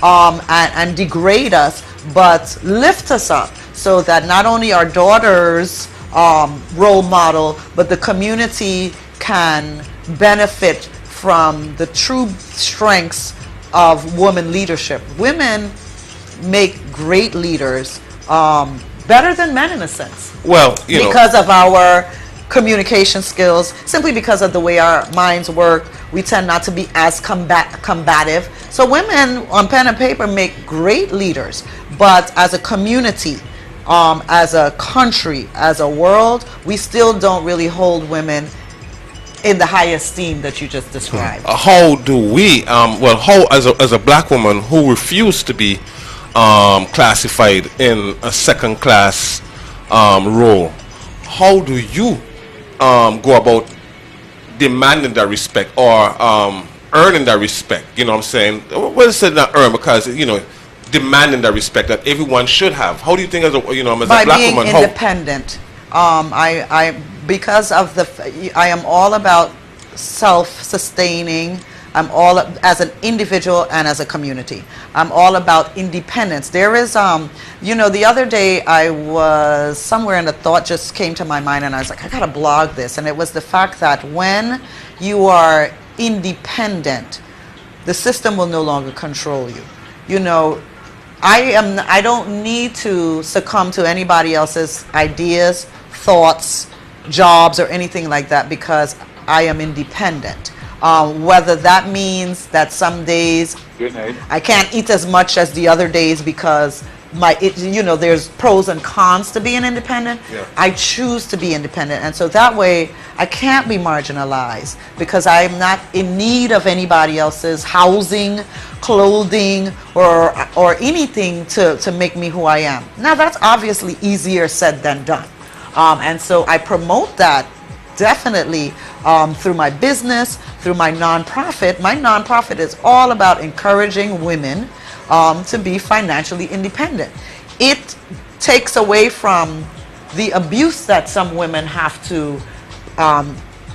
and degrade us, but lift us up, so that not only our daughters role model, but the community can benefit from the true strengths of women leadership. Women make great leaders, better than men in a sense. Well, because of our communication skills, simply because of the way our minds work, we tend not to be as combative. So women on pen and paper make great leaders, but as a community, as a country, as a world, we still don't really hold women in the high esteem that you just described. How do we, how as a black woman who refused to be classified in a second class role, how do you go about demanding that respect or earning that respect? You know what I'm saying? Well, it's not earn, because demanding that respect that everyone should have. How do you think, as a as a black being woman, independent? Because of I am all about self-sustaining. I'm all, as an individual and as a community, I'm all about independence. There is, the other day I was somewhere and a thought just came to my mind, and I was like, I gotta blog this. And it was the fact that when you are independent, the system will no longer control you. I don't need to succumb to anybody else's ideas, thoughts, jobs, or anything like that, because I am independent. Whether that means that some days I can't eat as much as the other days because there's pros and cons to being independent. Yeah. I choose to be independent, and so that way I can't be marginalized because I'm not in need of anybody else's housing, clothing, or anything to make me who I am. Now that's obviously easier said than done, and so I promote that definitely through my business, through my nonprofit. My nonprofit is all about encouraging women to be financially independent. It takes away from the abuse that some women have to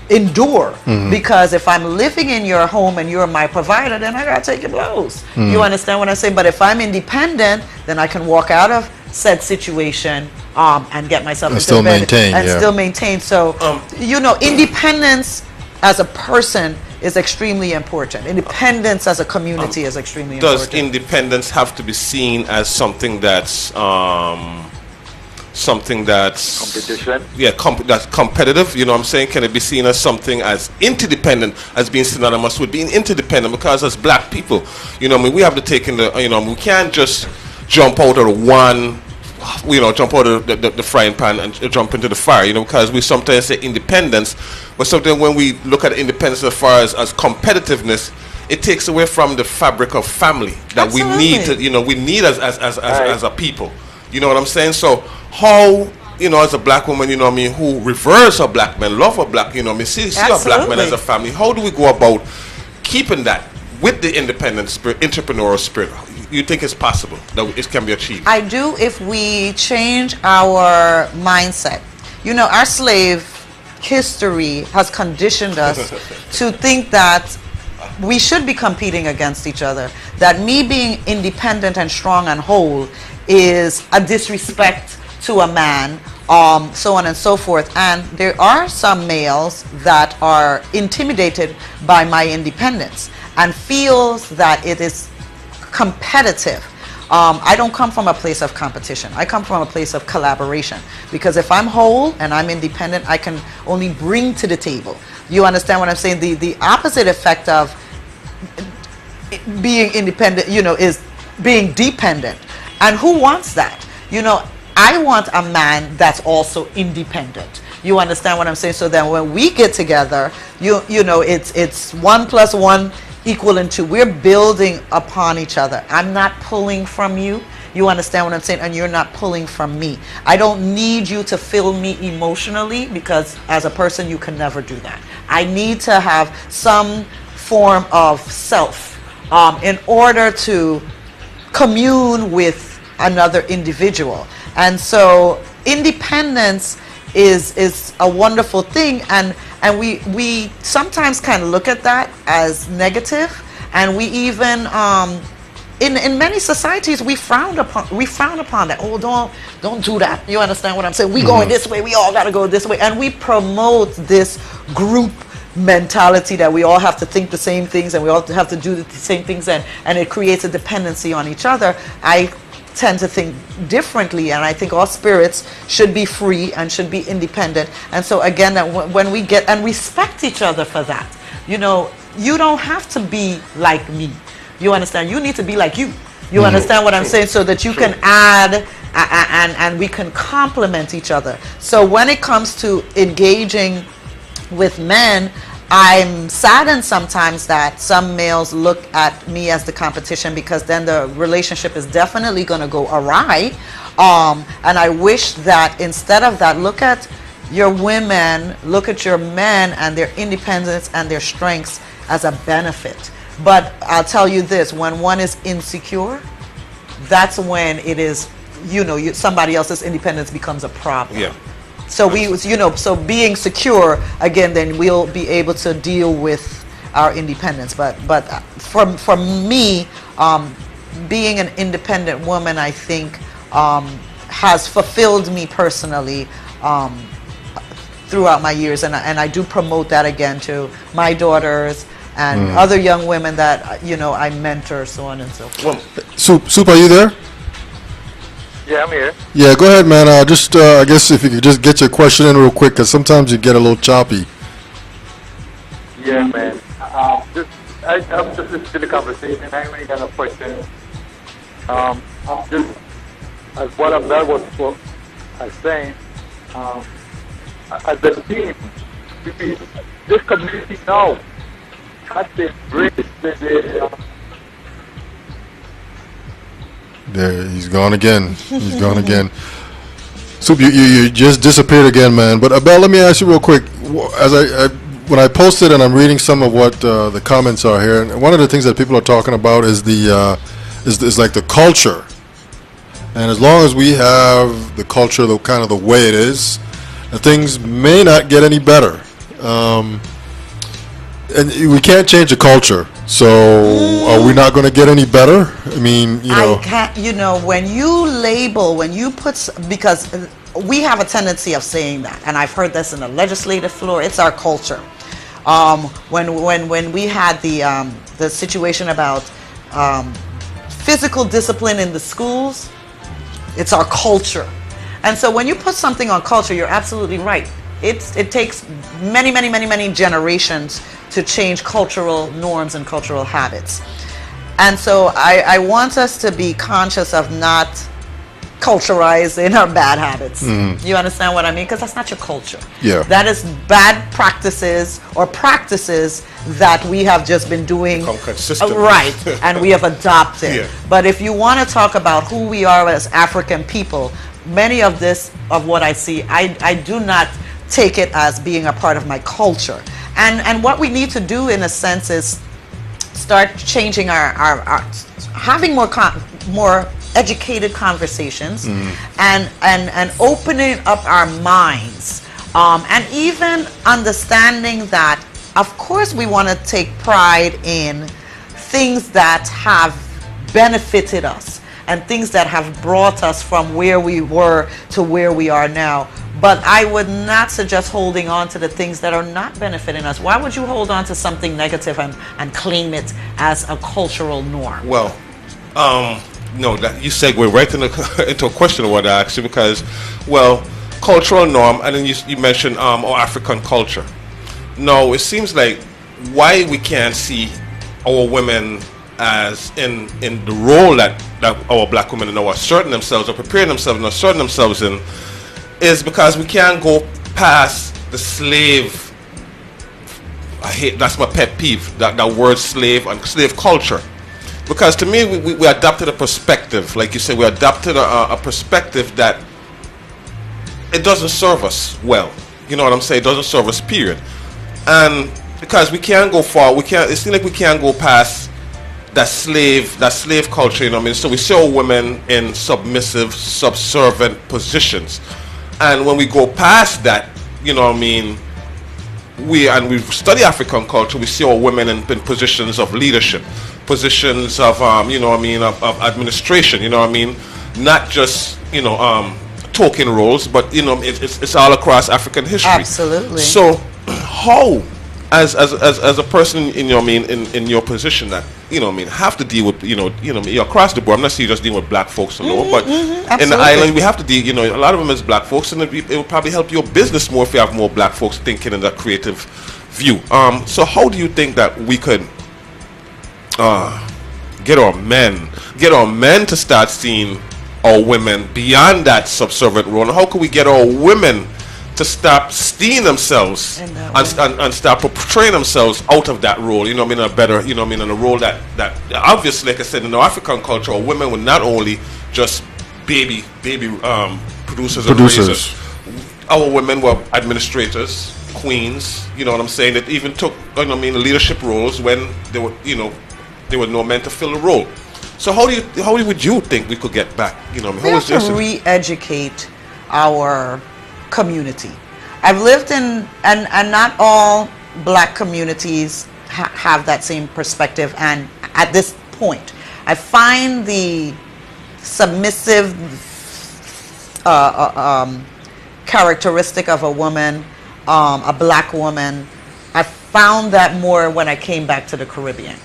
endure, because if I'm living in your home and you're my provider, then I gotta take your blows. You understand what I'm saying? But if I'm independent, then I can walk out of said situation and get myself into still bed maintain, and yeah. still maintain. So independence as a person is extremely important. Independence as a community is extremely Does important. independence have to be seen as something that's Competition. yeah, that's competitive? You know what I'm saying? Can it be seen as something as interdependent, as being synonymous with being interdependent? Because as black people, we have to take in the, we can't just jump out of jump out of the frying pan and jump into the fire, because we sometimes say independence, but sometimes when we look at independence as far as competitiveness, it takes away from the fabric of family that Absolutely. we need to, we need as a people. You know what I'm saying? So how, as a black woman, who reveres her black men, love her black, see our black men as a family, how do we go about keeping that with the independent spirit, entrepreneurial spirit? You think it's possible that it can be achieved? I do, if we change our mindset. Our slave history has conditioned us to think that we should be competing against each other, that me being independent and strong and whole is a disrespect to a man, so on and so forth. And there are some males that are intimidated by my independence and feels that it is competitive. I don't come from a place of competition. I come from a place of collaboration, because if I'm whole and I'm independent, I can only bring to the table. You understand what I'm saying? The opposite effect of being independent, is being dependent. And who wants that? I want a man that's also independent. You understand what I'm saying? So then when we get together, it's 1 + 1 equaling 2. We're building upon each other. I'm not pulling from you. You understand what I'm saying? And you're not pulling from me. I don't need you to fill me emotionally, because as a person you can never do that. I need to have some form of self in order to commune with another individual. And so independence is a wonderful thing, and we sometimes kind of look at that as negative, and we even in many societies we frown upon that. Oh, don't do that. You understand what I'm saying? We going this way, we all got to go this way, and we promote this group mentality that we all have to think the same things and we all have to do the same things, and it creates a dependency on each other. I tend to think differently, and I think all spirits should be free and should be independent. And so again, that when we get and respect each other for that, you don't have to be like me. You understand? You need to be like you. You understand what I'm saying? So that you can add and we can complement each other. So when it comes to engaging with men, I'm saddened sometimes that some males look at me as the competition, because then the relationship is definitely going to go awry. And I wish that instead of that, look at your women, look at your men and their independence and their strengths as a benefit. But I'll tell you this, when one is insecure, that's when it is, somebody else's independence becomes a problem. Yeah. So so being secure, again, then we'll be able to deal with our independence. But for me, being an independent woman, I think, has fulfilled me personally throughout my years, and I do promote that again to my daughters and other young women that I mentor, so on and so forth. Soup, are you there? Yeah, I'm here. Yeah, go ahead, man. I guess if you could just get your question in real quick, because sometimes you get a little choppy. Yeah, man. I'm just listening to the conversation. I ain't really got no question. Just as what Abbelle was saying, as a team, this community now has to embrace There, he's gone again. He's gone again. Soup, you just disappeared again, man. But Abbelle, let me ask you real quick. As when I posted and I'm reading some of what the comments are here, and one of the things that people are talking about is is like the culture. And as long as we have the culture, the kind of the way it is, things may not get any better. And we can't change the culture. So are we not going to get any better? I mean, you know. I can't, you know, when you label, when you put, because we have a tendency of saying that, and I've heard this in the legislative floor, it's our culture. When we had the situation about physical discipline in the schools, it's our culture. And so when you put something on culture, you're absolutely right. It takes many generations to change cultural norms and cultural habits. And so I want us to be conscious of not culturizing our bad habits. You understand what I mean? Because that's not your culture. Yeah. That is bad practices or practices that we have just been doing. Become consistent. Right. And we have adopted. Yeah. But if you want to talk about who we are as African people, many of what I see, I do not take it as being a part of my culture. And what we need to do in a sense is start changing our having more educated conversations and opening up our minds and even understanding that of course we want to take pride in things that have benefited us and things that have brought us from where we were to where we are now. But I would not suggest holding on to the things that are not benefiting us. Why would you hold on to something negative and claim it as a cultural norm? Well, no, that you segue right into a question I want to ask you because, well, cultural norm, and then you mentioned our African culture. No, it seems like why we can't see our women as in the role that our black women are asserting themselves or preparing themselves and asserting themselves in is because we can't go past the slave. I hate, that's my pet peeve, that word slave and slave culture. Because to me, we adopted a perspective, like you said, we adopted a perspective that it doesn't serve us well. You know what I'm saying? It doesn't serve us, period. And because we can't go far, it seems like we can't go past that slave culture, you know what I mean? So we see our women in submissive, subservient positions. And when we go past that, you know what I mean, we study African culture, we see our women in positions of leadership, positions of, you know what I mean, of administration, you know what I mean? Not just, you know, token roles, but, you know, it's all across African history. Absolutely. So how, as a person in your in your position that, you know what I mean, have to deal with, you know, you're across the board. I'm not saying you're just dealing with black folks alone, but in the island we have to deal, you know, a lot of them is black folks, and it will probably help your business more if you have more black folks thinking in that creative view. So how do you think that we could get our men to start seeing our women beyond that subservient role? And how can we get our women to stop stealing themselves and start portraying themselves out of that role, you know what I mean, a better, you know what I mean, in a role that obviously, like I said, in the African culture, women were not only just baby producers and raisers. Our women were administrators, queens, you know what I'm saying, that even took, you know what I mean, leadership roles when they were, you know, they were no meant to fill the role. So how would you think we could get back, you know, we have to re-educate our community. I've lived in, and not all black communities have that same perspective, and at this point I find the submissive characteristic of a woman, a black woman, I found that more when I came back to the Caribbean.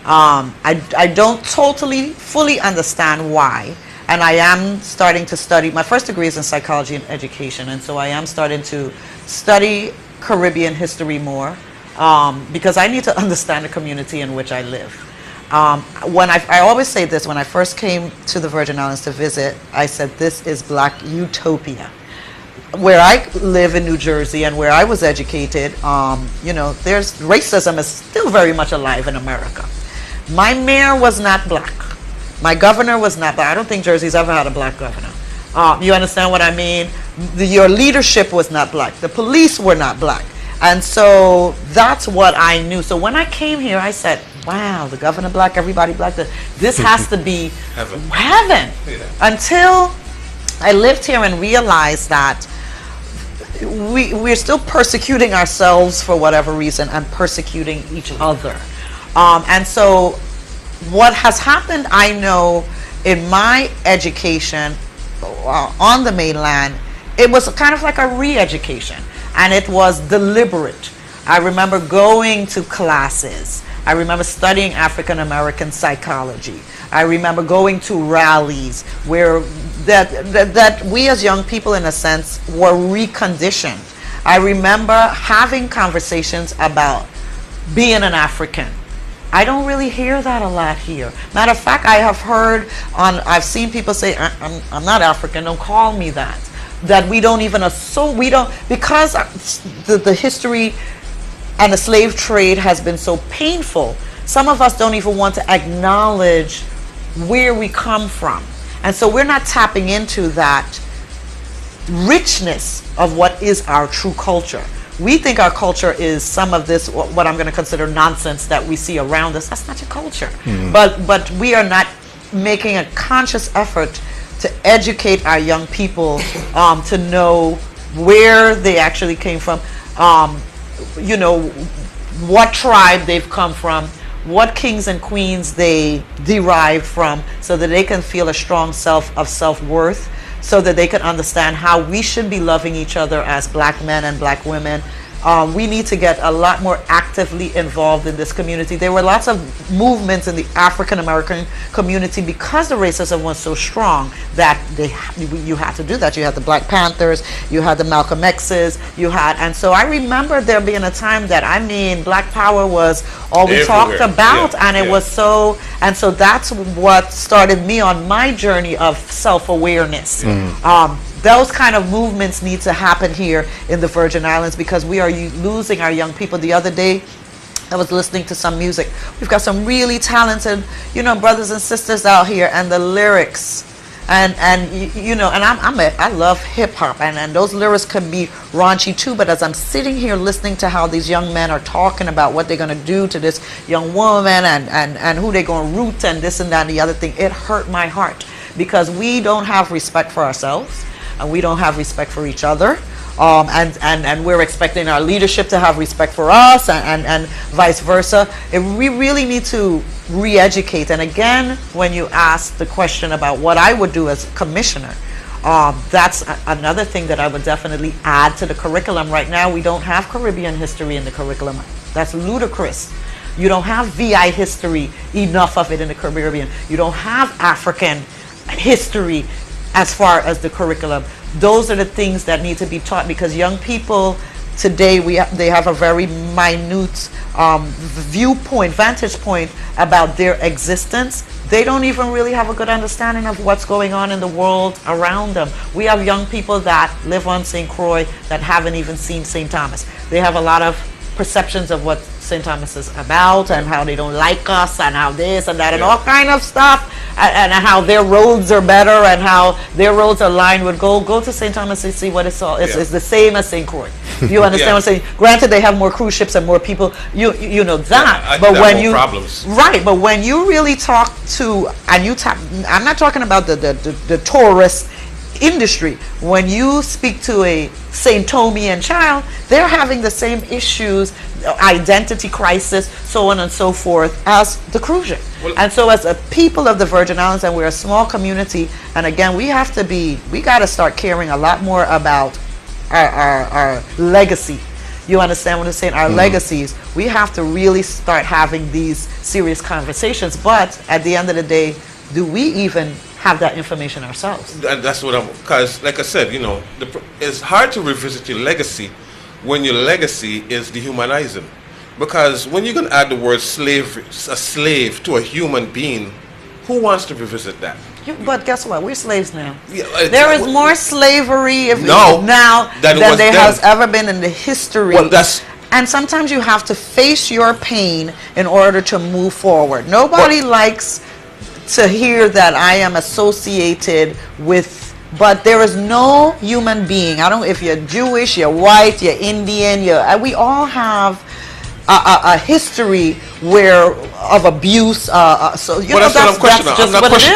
I don't totally fully understand why. And I am starting to study, my first degree is in psychology and education, and so I am starting to study Caribbean history more because I need to understand the community in which I live. When I always say this, when I first came to the Virgin Islands to visit, I said, this is Black utopia. Where I live in New Jersey and where I was educated, there's racism is still very much alive in America. My mayor was not Black. My governor was not Black. I don't think Jersey's ever had a Black governor. You understand what I mean? Your leadership was not Black. The police were not Black. And so that's what I knew. So when I came here, I said, wow, the governor Black, everybody Black. This has to be heaven. Yeah. Until I lived here and realized that we're still persecuting ourselves for whatever reason and persecuting each other. And so what has happened, I know, in my education on the mainland, it was kind of like a re-education, and it was deliberate. I remember going to classes. I remember studying African American psychology. I remember going to rallies where that we as young people, in a sense, were reconditioned. I remember having conversations about being an African. I don't really hear that a lot here. Matter of fact, I've seen people say, I'm not African, don't call me that. That we don't even assume, because the history and the slave trade has been so painful, some of us don't even want to acknowledge where we come from. And so we're not tapping into that richness of what is our true culture. We think our culture is some of this, what I'm going to consider nonsense that we see around us. That's not your culture. Mm. But we are not making a conscious effort to educate our young people to know where they actually came from, what tribe they've come from, what kings and queens they derived from, so that they can feel a strong self-worth, so that they can understand how we should be loving each other as Black men and Black women. We need to get a lot more actively involved in this community. There were lots of movements in the African American community because the racism was so strong that you had to do that. You had the Black Panthers, you had the Malcolm X's, and so I remember there being a time that, Black Power was all we talked about, and it was so, and so that's what started me on my journey of self-awareness. Those kind of movements need to happen here in the Virgin Islands, because we are losing our young people. The other day, I was listening to some music. We've got some really talented, brothers and sisters out here, and the lyrics, and I love hip hop, and those lyrics can be raunchy too. But as I'm sitting here listening to how these young men are talking about what they're going to do to this young woman, and who they're going to root, and this and that and the other thing, it hurt my heart, because we don't have respect for ourselves. And we don't have respect for each other, and we're expecting our leadership to have respect for us, and vice versa. We really need to re-educate. And again, when you ask the question about what I would do as commissioner, that's another thing that I would definitely add to the curriculum. Right now, we don't have Caribbean history in the curriculum. That's ludicrous. You don't have VI history, enough of it in the Caribbean. You don't have African history as far as the curriculum. Those are the things that need to be taught, because young people today, they have a very minute vantage point about their existence. They don't even really have a good understanding of what's going on in the world around them. We have young people that live on St. Croix that haven't even seen St. Thomas. They have a lot of perceptions of what St. Thomas is about, and how they don't like us, and how this and that, and all kind of stuff, and how their roads are better, and how their roads are lined with gold. Go to St. Thomas and see what it's all. It's the same as St. Croix. You understand what I'm saying? Granted, they have more cruise ships and more people. You know that. But when you problems. Right, but when you really talk to, and you tap, I'm not talking about the tourist industry. When you speak to a St. Thomian child, they're having the same issues, identity crisis, so on and so forth, as the cruise ship. Well, and so as a people of the Virgin Islands, and we're a small community, and again, we got to start caring a lot more about our legacy. You understand what I'm saying? Our legacies. We have to really start having these serious conversations. But at the end of the day, do we even have that information ourselves? That's what because like I said, it's hard to revisit your legacy when your legacy is dehumanizing. Because when you're going to add the word slavery, a slave to a human being, who wants to revisit that? But guess what? We're slaves now. Yeah, there is more slavery now than there has ever been in the history. Well, and sometimes you have to face your pain in order to move forward. Nobody likes to hear that I am associated with, but there is no human being. I don't, if you're Jewish, you're white, you're Indian, we all have a history of abuse. So you know, that's what I'm questioning.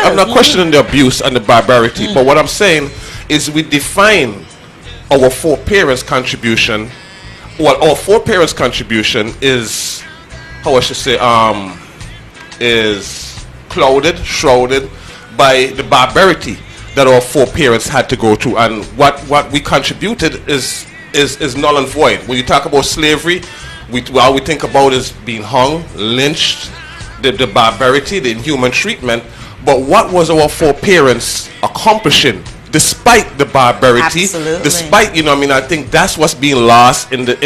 I'm not questioning the abuse and the barbarity, but what I'm saying is we define our foreparents' contribution. Well, our foreparents' contribution is, how I should say, is shrouded by the barbarity that our foreparents had to go through, and what we contributed is null and void. When you talk about slavery, all we think about is being hung, lynched, the barbarity, the inhuman treatment. But what was our foreparents accomplishing despite the barbarity? Absolutely. Despite, I think that's what's being lost in the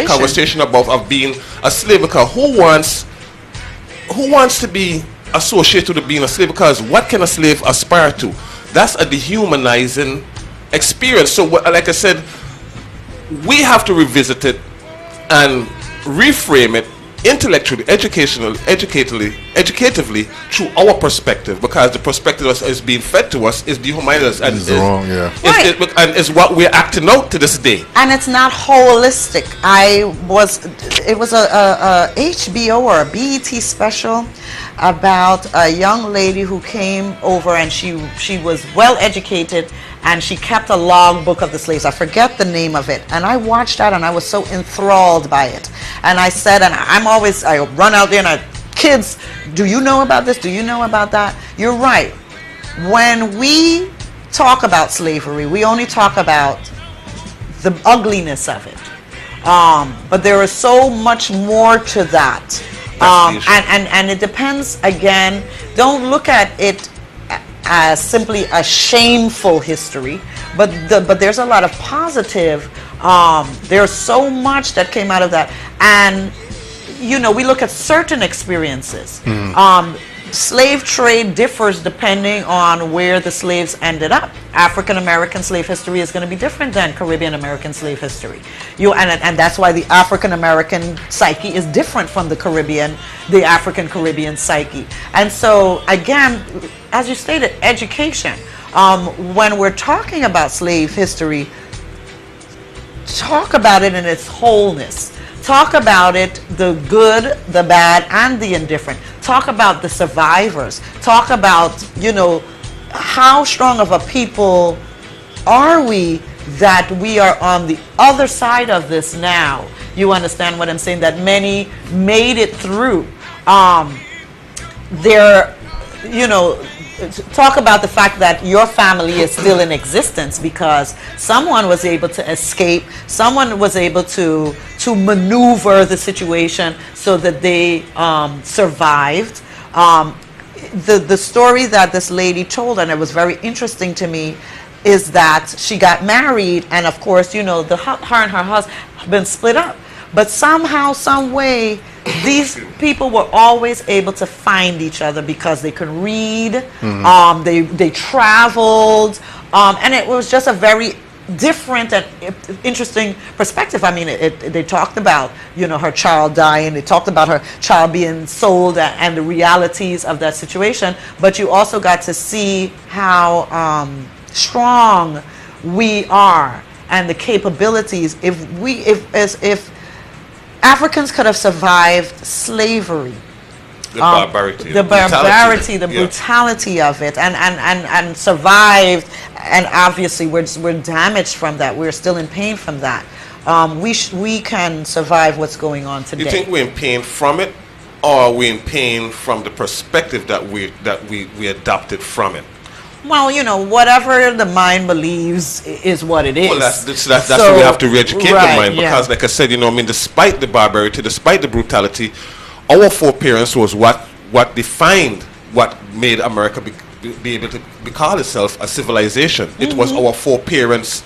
conversation of being a slave. Because who wants to be associated with being a slave? Because what can a slave aspire to? That's a dehumanizing experience. So, like I said, we have to revisit it and reframe it intellectually, educatively through our perspective, because the perspective that is being fed to us is dehumanizing and is wrong, yeah. And is what we're acting out to this day. And it's not holistic. It was a HBO or a BET special about a young lady who came over, and she was well educated, and she kept a logbook of the slaves. I forget the name of it. And I watched that, and I was so enthralled by it. And I said, and I run out there, and kids, do you know about this? Do you know about that? You're right. When we talk about slavery, we only talk about the ugliness of it. But there is so much more to that. And it depends, again, don't look at it as simply a shameful history, but there's a lot of positive. There's so much that came out of that, and we look at certain experiences. Slave trade differs depending on where the slaves ended up. African American slave history is going to be different than Caribbean American slave history. And that's why the African American psyche is different from the African Caribbean psyche. And so again, as you stated, education. When we're talking about slave history, talk about it in its wholeness. Talk about it, the good, the bad, and the indifferent. Talk about the survivors. Talk about, how strong of a people are we that we are on the other side of this now. You understand what I'm saying? That many made it through. Talk about the fact that your family is still in existence because someone was able to escape, someone was able to maneuver the situation so that they survived. The story that this lady told, and it was very interesting to me, is that she got married, and of course, her and her husband have been split up. But somehow, some way, these people were always able to find each other because they could read. They traveled, and it was just a very different and interesting perspective. I mean, they talked about her child dying. They talked about her child being sold and the realities of that situation. But you also got to see how strong we are and the capabilities. If Africans could have survived slavery, the barbarity, the brutality of it, and survived, and obviously we're damaged from that. We're still in pain from that. We can survive what's going on today. You think we're in pain from it, or are we in pain from the perspective that we adopted from it? Well, whatever the mind believes is what it is. Well, that's what we have to re-educate the mind, because, like I said, despite the barbarity, despite the brutality, our foreparents was what defined what made America be able to call itself a civilization. It was our foreparents'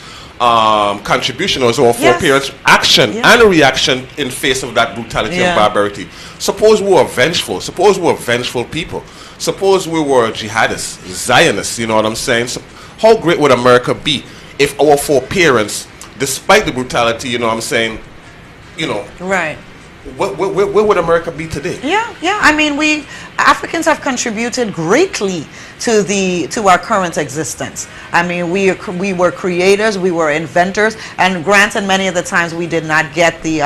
contribution was our foreparents' action and a reaction in face of that brutality and barbarity. Suppose we were vengeful. Suppose we were vengeful people. Suppose we were jihadists, Zionists, you know what I'm saying? So how great would America be if our foreparents, despite the brutality, you know what I'm saying, you know. Right. Where would America be today? Yeah. I mean, we Africans have contributed greatly to our current existence. I mean, we were creators, we were inventors, and granted, many of the times we did not get the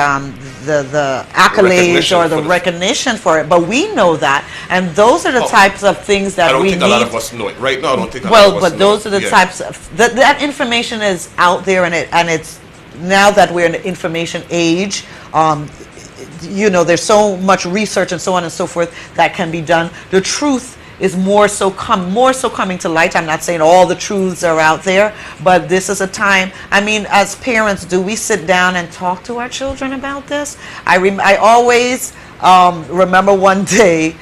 accolades or the recognition for it, but we know that, and those are the types of things that we need. I don't think a lot of us know it right now. I don't think. Well, but those are the types of that information is out there, and it's now that we're in the information age. You know, there's so much research and so on and so forth that can be done. The truth is more so coming to light. I'm not saying all the truths are out there, but this is a time. I mean, as parents, do we sit down and talk to our children about this? I always remember one day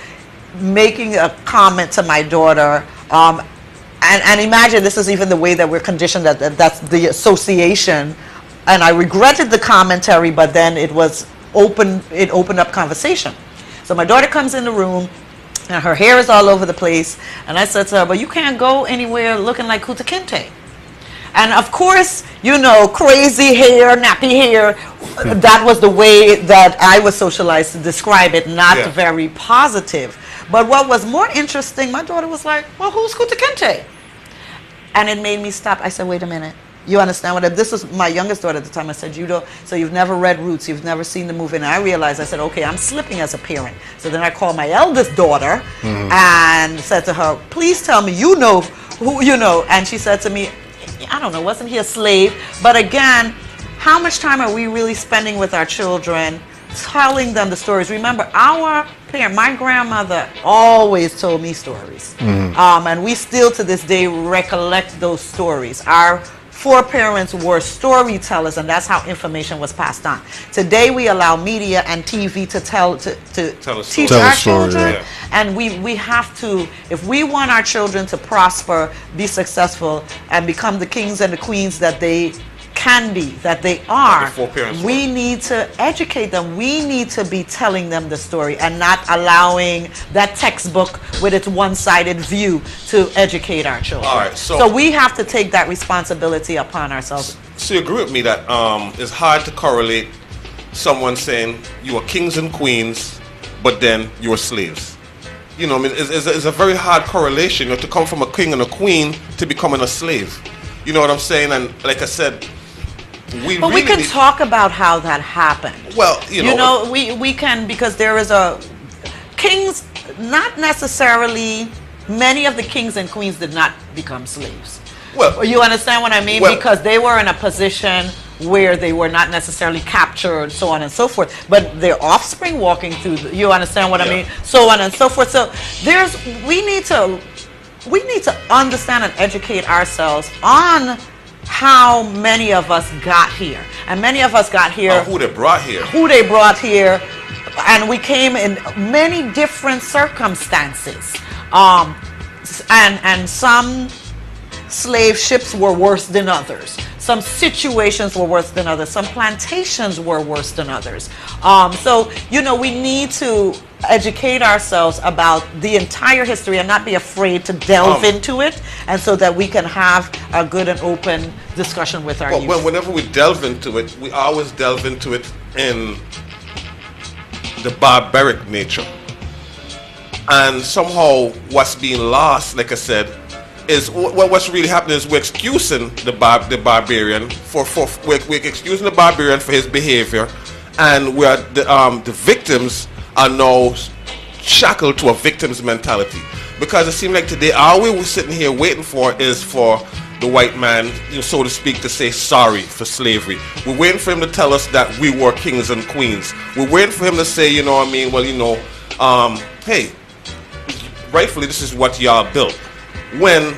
making a comment to my daughter, and imagine this is even the way that we're conditioned, that's the association, and I regretted the commentary, but then it opened up conversation. So my daughter comes in the room and her hair is all over the place, and I said to her, but you can't go anywhere looking like Kuta Kinte. And of course, you know, crazy hair, nappy hair, that was the way that I was socialized to describe it, not very positive. But what was more interesting, my daughter was like, well, who's Kuta Kinte? And it made me stop. I said, wait a minute. You understand what this was my youngest daughter at the time. I said, so you've never read Roots, you've never seen the movie. And I realized, I said, okay, I'm slipping as a parent. So then I called my eldest daughter and said to her, please tell me, you know who, you know. And she said to me, I don't know, wasn't he a slave? But again, how much time are we really spending with our children, telling them the stories? Remember, my grandmother always told me stories. And we still to this day recollect those stories. Our foreparents were storytellers, and that's how information was passed on. Today we allow media and TV to teach our children, and we have to, if we want our children to prosper, be successful, and become the kings and the queens that they can be, that they are, we need to educate them. We need to be telling them the story and not allowing that textbook with its one-sided view to educate our children. All right, so we have to take that responsibility upon ourselves. So you agree with me that it's hard to correlate someone saying you are kings and queens, but then you are slaves. You know, I mean, it's a very hard correlation, you know, to come from a king and a queen to becoming a slave. You know what I'm saying? And like I said, but we can talk about how that happened. Well, you know, we can, because there is kings, not necessarily, many of the kings and queens did not become slaves. Well, you understand what I mean? Well, because they were in a position where they were not necessarily captured, so on and so forth, but their offspring walking through, you understand what I mean? So on and so forth. So we need to understand and educate ourselves on how many of us got here. And many of us got here. Who they brought here. And we came in many different circumstances. And some slave ships were worse than others. Some situations were worse than others. Some plantations were worse than others. So, you know, we need to educate ourselves about the entire history and not be afraid to delve into it, and so that we can have a good and open discussion with our youth. Well, whenever we delve into it, we always delve into it in the barbaric nature. And somehow what's being lost, like I said, is what's really happening is we're excusing the barbarian we're excusing the barbarian for his behavior, and we are the victims are now shackled to a victim's mentality. Because it seems like today all we're sitting here waiting for is for the white man, you know, so to speak, to say sorry for slavery. We're waiting for him to tell us that we were kings and queens. We're waiting for him to say, you know what I mean, well, you know, hey, rightfully this is what y'all built. When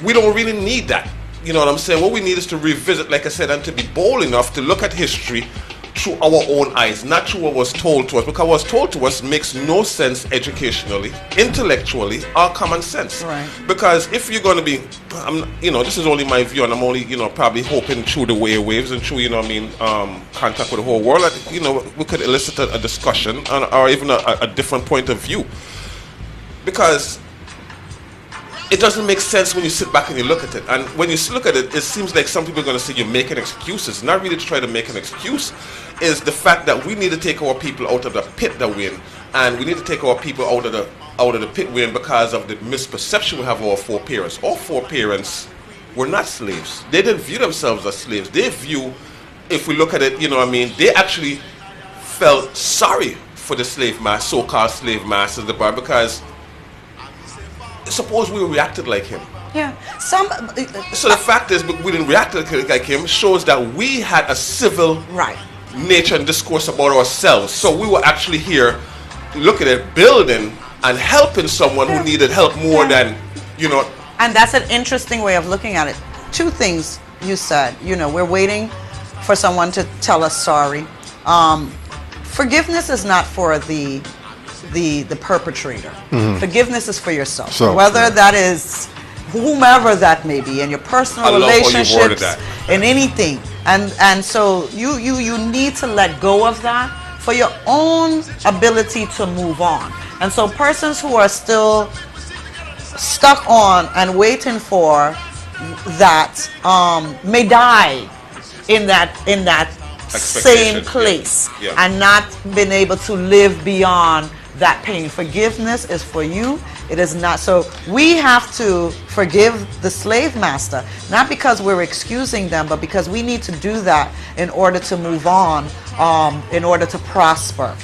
we don't really need that. You know what I'm saying? What we need is to revisit, like I said, and to be bold enough to look at history, through our own eyes, not through what was told to us, because what was told to us makes no sense educationally, intellectually, or common sense. Right. Because if you're going to be, this is only my view, and I'm only, probably hoping through the waves and through, contact with the whole world, that, we could elicit a discussion or even a different point of view. Because it doesn't make sense when you sit back and you look at it. And when you look at it, it seems like some people are going to say you're making excuses. Not really to try to make an excuse, is the fact that we need to take our people out of the pit that we're in. And we need to take our people out of the pit we're in because of the misperception we have of our foreparents. Our foreparents were not slaves. They didn't view themselves as slaves. They view, if we look at it, they actually felt sorry for the so-called slave masters, because suppose we reacted like him. Yeah. So the fact is, we didn't react like him shows that we had a civil nature and discourse about ourselves. So we were actually here, looking at building and helping someone who needed help more than, And that's an interesting way of looking at it. Two things you said. We're waiting for someone to tell us sorry. Forgiveness is not for the perpetrator. Forgiveness is for yourself. So, whether that is whomever that may be, in your personal relationships, in anything. And so you need to let go of that for your own ability to move on. And so persons who are still stuck on and waiting for that may die in that same place and not been able to live beyond that pain. Forgiveness is for you. It is not. So we have to forgive the slave master, not because we're excusing them, but because we need to do that in order to move on, in order to prosper.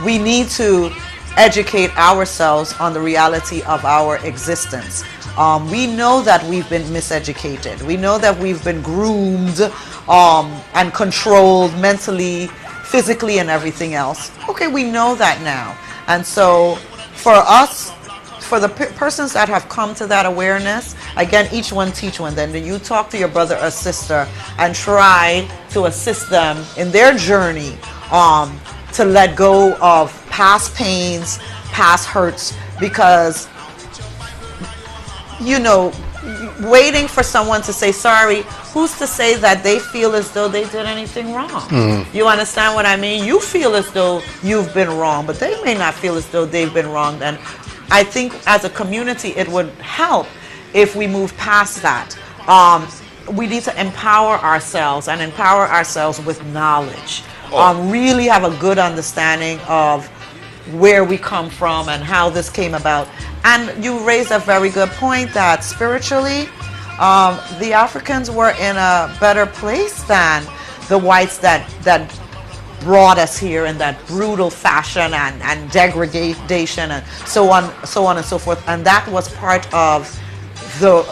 We need to educate ourselves on the reality of our existence. We know that we've been miseducated. We know that we've been groomed and controlled mentally, physically, and everything else. Okay, we know that now. And so for us, for the persons that have come to that awareness, again, each one teach one. Then you talk to your brother or sister and try to assist them in their journey to let go of past pains, past hurts, because waiting for someone to say sorry, who's to say that they feel as though they did anything wrong? You understand what I mean? You feel as though you've been wrong, but they may not feel as though they've been wronged. And I think as a community, it would help if we move past that. We need to empower ourselves and empower ourselves with knowledge. Really have a good understanding of where we come from and how this came about. And you raised a very good point that spiritually, the Africans were in a better place than the whites that brought us here in that brutal fashion and degradation and so on and so forth. And that was part of the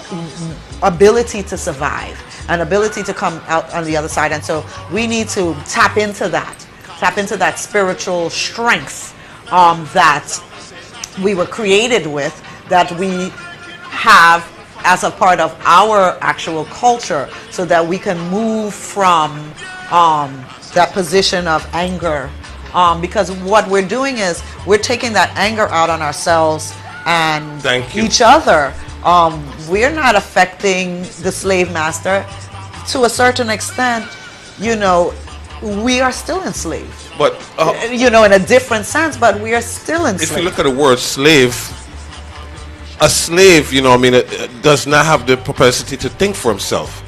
ability to survive, an ability to come out on the other side. And so we need to tap into that spiritual strength that we were created with, that we have as a part of our actual culture, so that we can move from that position of anger. Because what we're doing is we're taking that anger out on ourselves and each other. We're not affecting the slave master. To a certain extent, we are still enslaved. But in a different sense, but we are still enslaved. If you look at the word slave, a slave, it does not have the capacity to think for himself,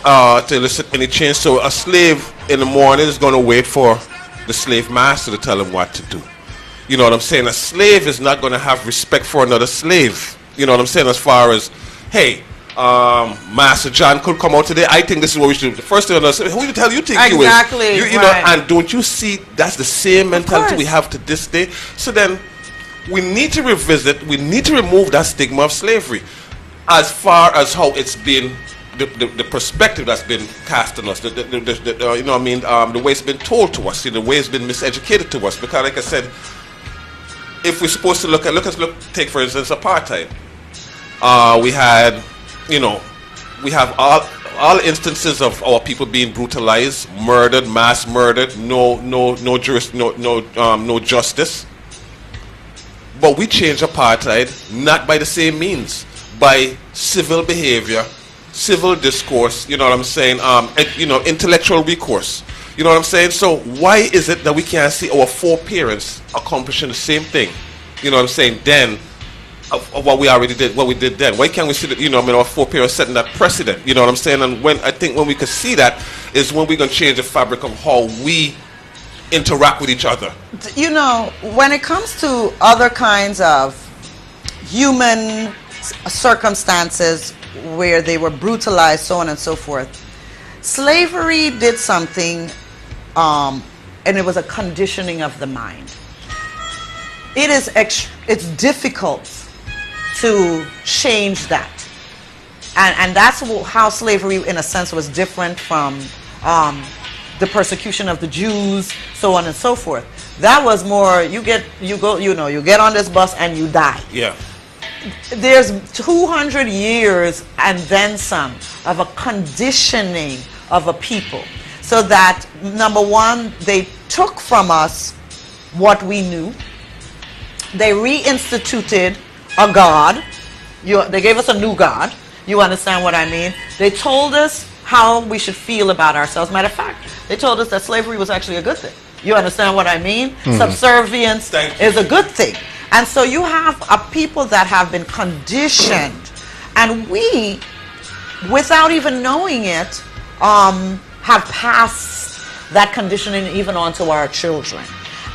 to elicit any change. So a slave in the morning is going to wait for the slave master to tell him what to do. You know what I'm saying? A slave is not going to have respect for another slave. You know what I'm saying? As far as, hey, Master John could come out today. I think this is what we should do. The first thing I say, who the hell you think you is? Exactly. And don't you see that's the same mentality we have to this day? So then we need to revisit, we need to remove that stigma of slavery as far as how it's been, the perspective that's been cast on us, the way it's been told to us, the way it's been miseducated to us. Because like I said, if we're supposed to take for instance apartheid. We had, we have all instances of our people being brutalized, murdered, mass murdered, no justice. But we changed apartheid not by the same means, by civil behavior, civil discourse. You know what I'm saying? Intellectual recourse. You know what I'm saying? So why is it that we can't see our foreparents accomplishing the same thing? You know what I'm saying? Then, of what we already did, what we did then. Why can't we see that? Our foreparents setting that precedent. You know what I'm saying? And I think when we can see that is when we're gonna change the fabric of how we interact with each other. When it comes to other kinds of human circumstances where they were brutalized, so on and so forth, slavery did something, and it was a conditioning of the mind. It's difficult to change that, and that's how slavery, in a sense, was different from the persecution of the Jews, so on and so forth. That was more you get on this bus and you die. Yeah. There's 200 years and then some of a conditioning of a people, so that number one, they took from us what we knew. They reinstituted a God. They gave us a new God. You understand what I mean? They told us how we should feel about ourselves. Matter of fact, they told us that slavery was actually a good thing. You understand what I mean? Subservience is a good thing. And so you have a people that have been conditioned, and we, without even knowing it, have passed that conditioning even on to our children.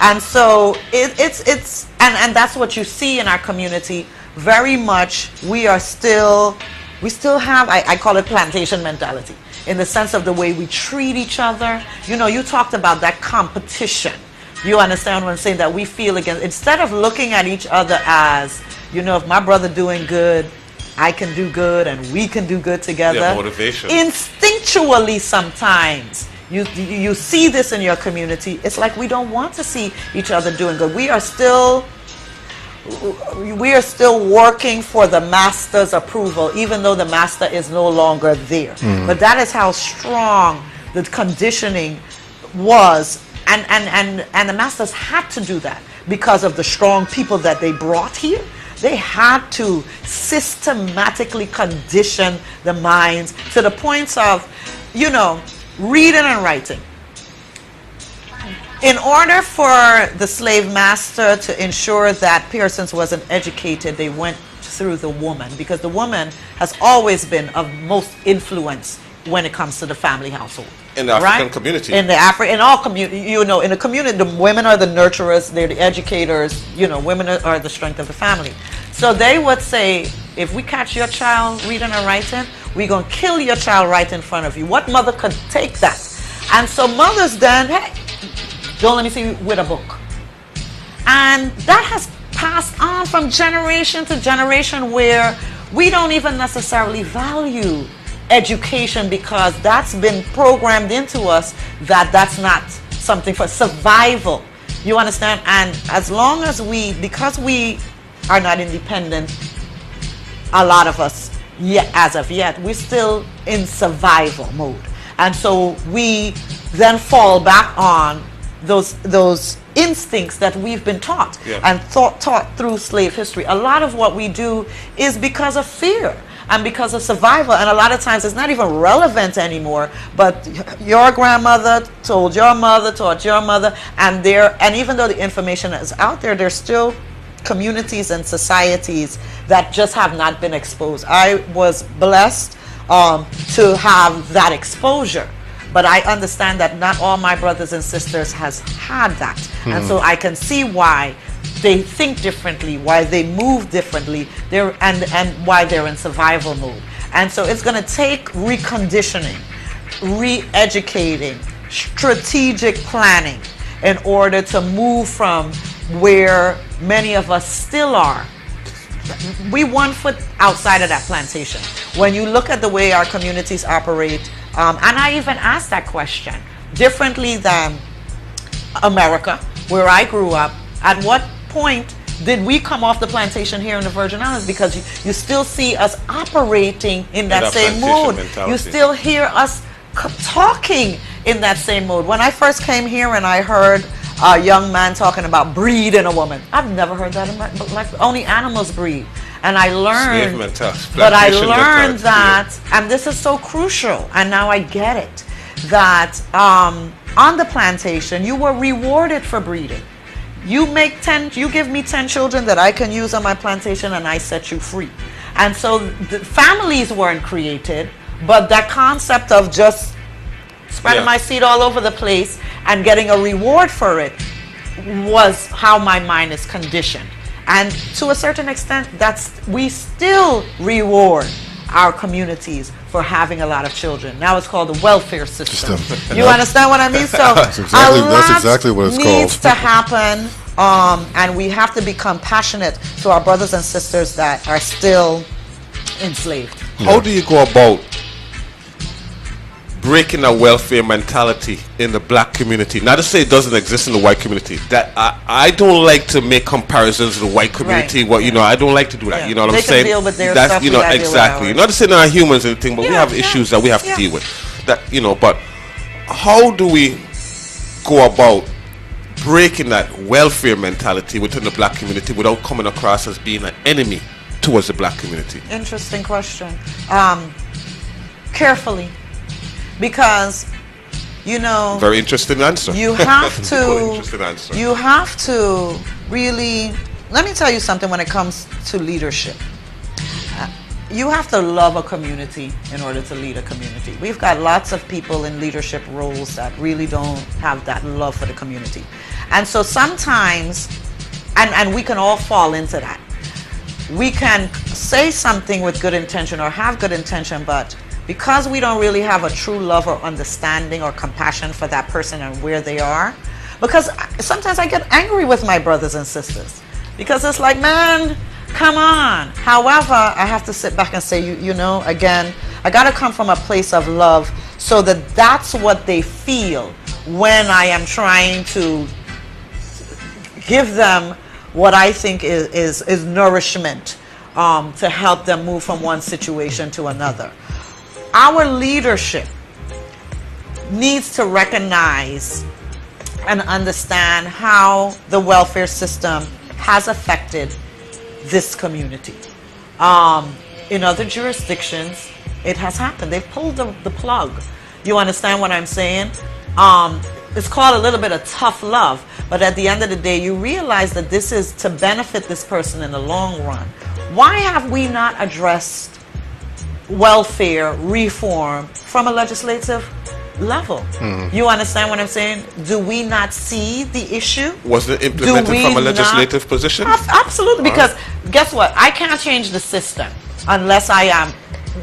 And so and that's what you see in our community very much. We still have, I call it plantation mentality, in the sense of the way we treat each other. You talked about that competition. You understand what I'm saying? That we feel against, instead of looking at each other as, if my brother doing good, I can do good, and we can do good together. Yeah, motivation. Instinctually, sometimes you see this in your community. It's like we don't want to see each other doing good. We are still working for the master's approval, even though the master is no longer there. But that is how strong the conditioning was, and the masters had to do that because of the strong people that they brought here. They had to systematically condition the minds to the points of, reading and writing. In order for the slave master to ensure that persons wasn't educated, they went through the woman, because the woman has always been of most influence when it comes to the family household. In the African community. In all community, in the community, the women are the nurturers, they're the educators, women are the strength of the family. So they would say, if we catch your child reading and writing, we're going to kill your child right in front of you. What mother could take that? And so mothers then, hey, don't let me see you with a book. And that has passed on from generation to generation, where we don't even necessarily value education, because that's been programmed into us that that's not something for survival. You understand? And as long as because we are not independent, a lot of us, as of yet, we're still in survival mode. And so we then fall back on those instincts that we've been taught and taught through slave history. A lot of what we do is because of fear and because of survival, and a lot of times it's not even relevant anymore, but your grandmother told your mother, taught your mother, and even though the information is out there, there's still communities and societies that just have not been exposed. I was blessed to have that exposure, but I understand that not all my brothers and sisters has had that. And so I can see why they think differently, why they move differently, and why they're in survival mode. And so it's going to take reconditioning, re-educating, strategic planning in order to move from where many of us still are. We 1 foot outside of that plantation. When you look at the way our communities operate, and I even asked that question, differently than America, where I grew up, at what point did we come off the plantation here in the Virgin Islands? Because you still see us operating in that same mode. You still hear us talking in that same mode. When I first came here and I heard a young man talking about breeding a woman, I've never heard that in my life. Only animals breed. And I learned, that, and this is so crucial, and now I get it, that on the plantation, you were rewarded for breeding. You give me 10 children that I can use on my plantation, and I set you free. And so the families weren't created, but that concept of just spreading my seed all over the place and getting a reward for it was how my mind is conditioned. And to a certain extent, we still reward our communities for having a lot of children. Now it's called the welfare system. You understand what I mean? So that's exactly what it's needs called. to happen, and we have to be compassionate to our brothers and sisters that are still enslaved. How do you go about breaking a welfare mentality in the black community? Not to say it doesn't exist in the white community. That I don't like to make comparisons to the white community. Right. I don't like to do that. You know what I'm saying? They can deal with their That's, stuff. Exactly. Not to say they're not humans or anything, but we have issues that we have to deal with. But how do we go about breaking that welfare mentality within the black community without coming across as being an enemy towards the black community? Interesting question. Carefully. Because, very interesting answer. You have to really, let me tell you something when it comes to leadership. You have to love a community in order to lead a community. We've got lots of people in leadership roles that really don't have that love for the community. And so sometimes, and we can all fall into that. We can say something with good intention or have good intention, but because we don't really have a true love or understanding or compassion for that person and where they are, because sometimes I get angry with my brothers and sisters because it's like, man, come on. However, I have to sit back and say, again, I got to come from a place of love so that that's what they feel when I am trying to give them what I think is nourishment to help them move from one situation to another. Our leadership needs to recognize and understand how the welfare system has affected this community. In other jurisdictions, it has happened. They've pulled the plug. You understand what I'm saying? It's called a little bit of tough love, but at the end of the day, you realize that this is to benefit this person in the long run. Why have we not addressed welfare reform from a legislative level? You understand what I'm saying? Do we not see the issue? Was it implemented from a legislative position? Absolutely, because guess what? I can't change the system unless I am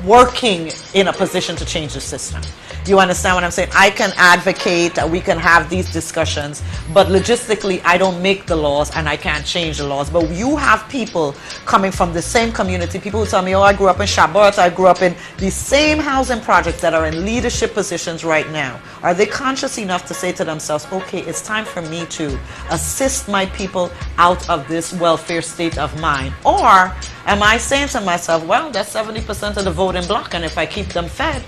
working in a position to change the system. You understand what I'm saying? I can advocate, we can have these discussions, but logistically I don't make the laws and I can't change the laws. But you have people coming from the same community, people who tell me, I grew up in Shabbat, I grew up in these same housing projects that are in leadership positions right now. Are they conscious enough to say to themselves, okay, it's time for me to assist my people out of this welfare state of mind? Or am I saying to myself, well, that's 70% of the voting bloc, and if I keep them fed,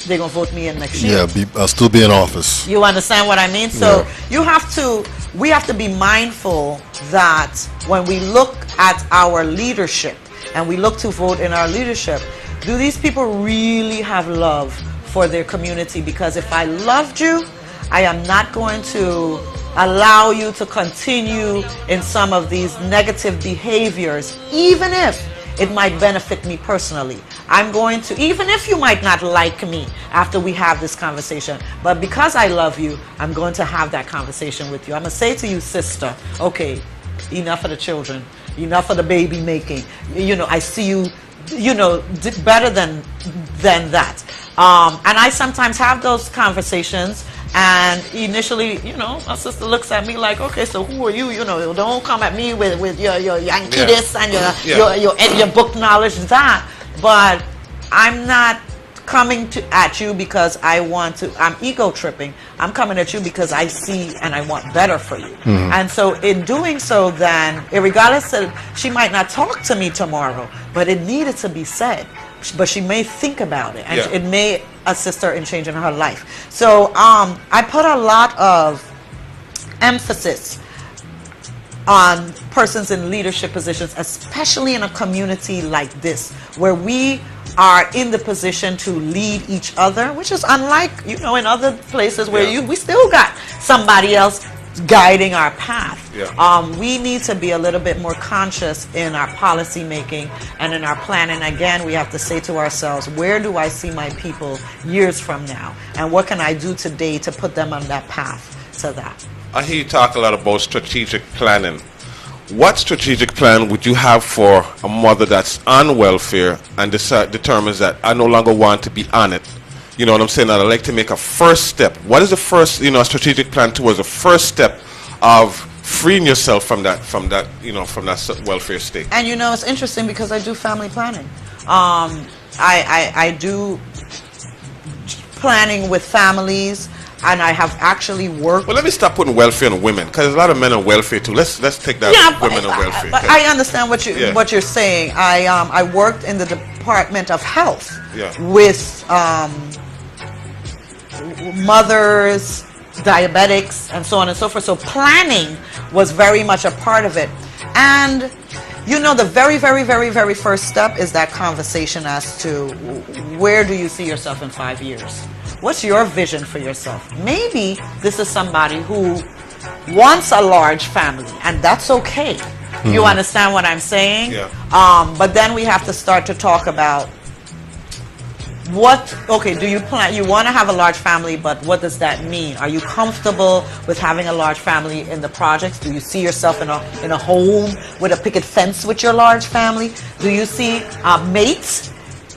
they're going to vote me in next year. Yeah, I'll still be in office. You understand what I mean? So we have to be mindful that when we look at our leadership and we look to vote in our leadership, do these people really have love for their community? Because if I loved you, I am not going to allow you to continue in some of these negative behaviors, even if it might benefit me personally. I'm going to, even if you might not like me after we have this conversation, but because I love you, I'm going to have that conversation with you. I'm going to say to you, sister, okay, enough of the children, enough of the baby making. I see you, better than that. And I sometimes have those conversations. And initially, my sister looks at me like, okay, so who are you? Don't come at me with your Yankee this and your book knowledge that. But I'm not coming at you because I'm ego tripping. I'm coming at you because I see and I want better for you. And so in doing so, then, regardless of, she might not talk to me tomorrow, but it needed to be said. But she may think about it, and it may assist her in changing her life. So I put a lot of emphasis on persons in leadership positions, especially in a community like this, where we are in the position to lead each other, which is unlike, in other places where we still got somebody else guiding our path. We need to be a little bit more conscious in our policy making and in our planning. Again, we have to say to ourselves, where do I see my people years from now? And what can I do today to put them on that path to that? I hear you talk a lot about strategic planning. What strategic plan would you have for a mother that's on welfare and determines that I no longer want to be on it? You know what I'm saying? I'd like to make a first step. What is the first, strategic plan towards the first step of freeing yourself from that welfare state? And it's interesting because I do family planning. I do planning with families, and I have actually worked. Well, let me stop putting welfare on women, because there's a lot of men on welfare too. Let's take that women on welfare. But I understand what you're saying. I worked in the Department of Health with mothers, diabetics, and so on and so forth. So planning was very much a part of it. And the very, very, very, very first step is that conversation as to where do you see yourself in 5 years? What's your vision for yourself? Maybe this is somebody who wants a large family, and that's okay. You understand what I'm saying? But then we have to start to talk about do you plan, you want to have a large family, but what does that mean? Are you comfortable with having a large family in the projects? Do you see yourself in a home with a picket fence with your large family? Do you see mates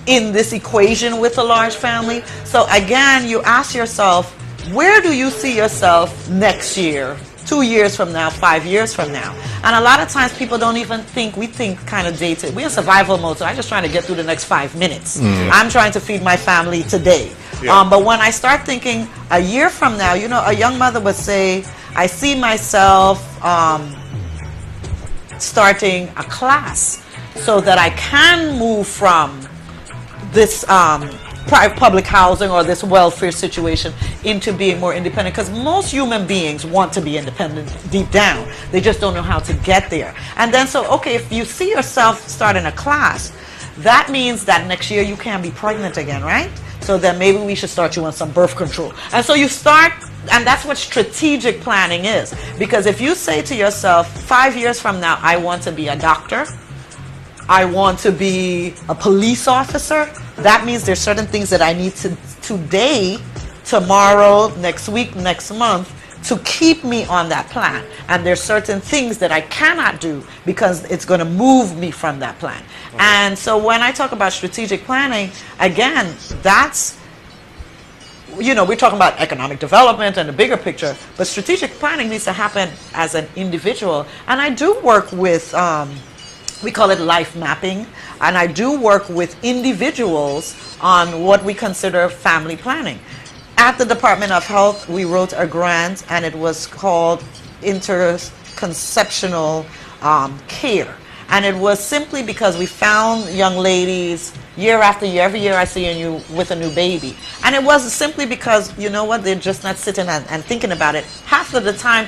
in this equation with a large family? So again, you ask yourself, where do you see yourself next year, 2 years from now, 5 years from now? And a lot of times people don't even think, we think kind of dated. We're in survival mode, so I'm just trying to get through the next 5 minutes. I'm trying to feed my family today. But when I start thinking a year from now, a young mother would say, I see myself starting a class so that I can move from this public housing or this welfare situation into being more independent, because most human beings want to be independent deep down. They just don't know how to get there. And then if you see yourself starting a class, that means that next year you can't be pregnant again, right? So then maybe we should start you on some birth control. And so you start, and that's what strategic planning is. Because if you say to yourself, 5 years from now, I want to be a doctor, I want to be a police officer, that means there's certain things that I need to today, tomorrow, next week, next month, to keep me on that plan. And there's certain things that I cannot do because it's going to move me from that plan. And so when I talk about strategic planning, again, that's, we're talking about economic development and the bigger picture, but strategic planning needs to happen as an individual. And I do work with we call it life mapping, and I do work with individuals on what we consider family planning. At the Department of Health, we wrote a grant, and it was called Interconceptional Care. And it was simply because we found young ladies year after year, every year I see you with a new baby. And it was simply because, they're just not sitting and thinking about it. Half of the time,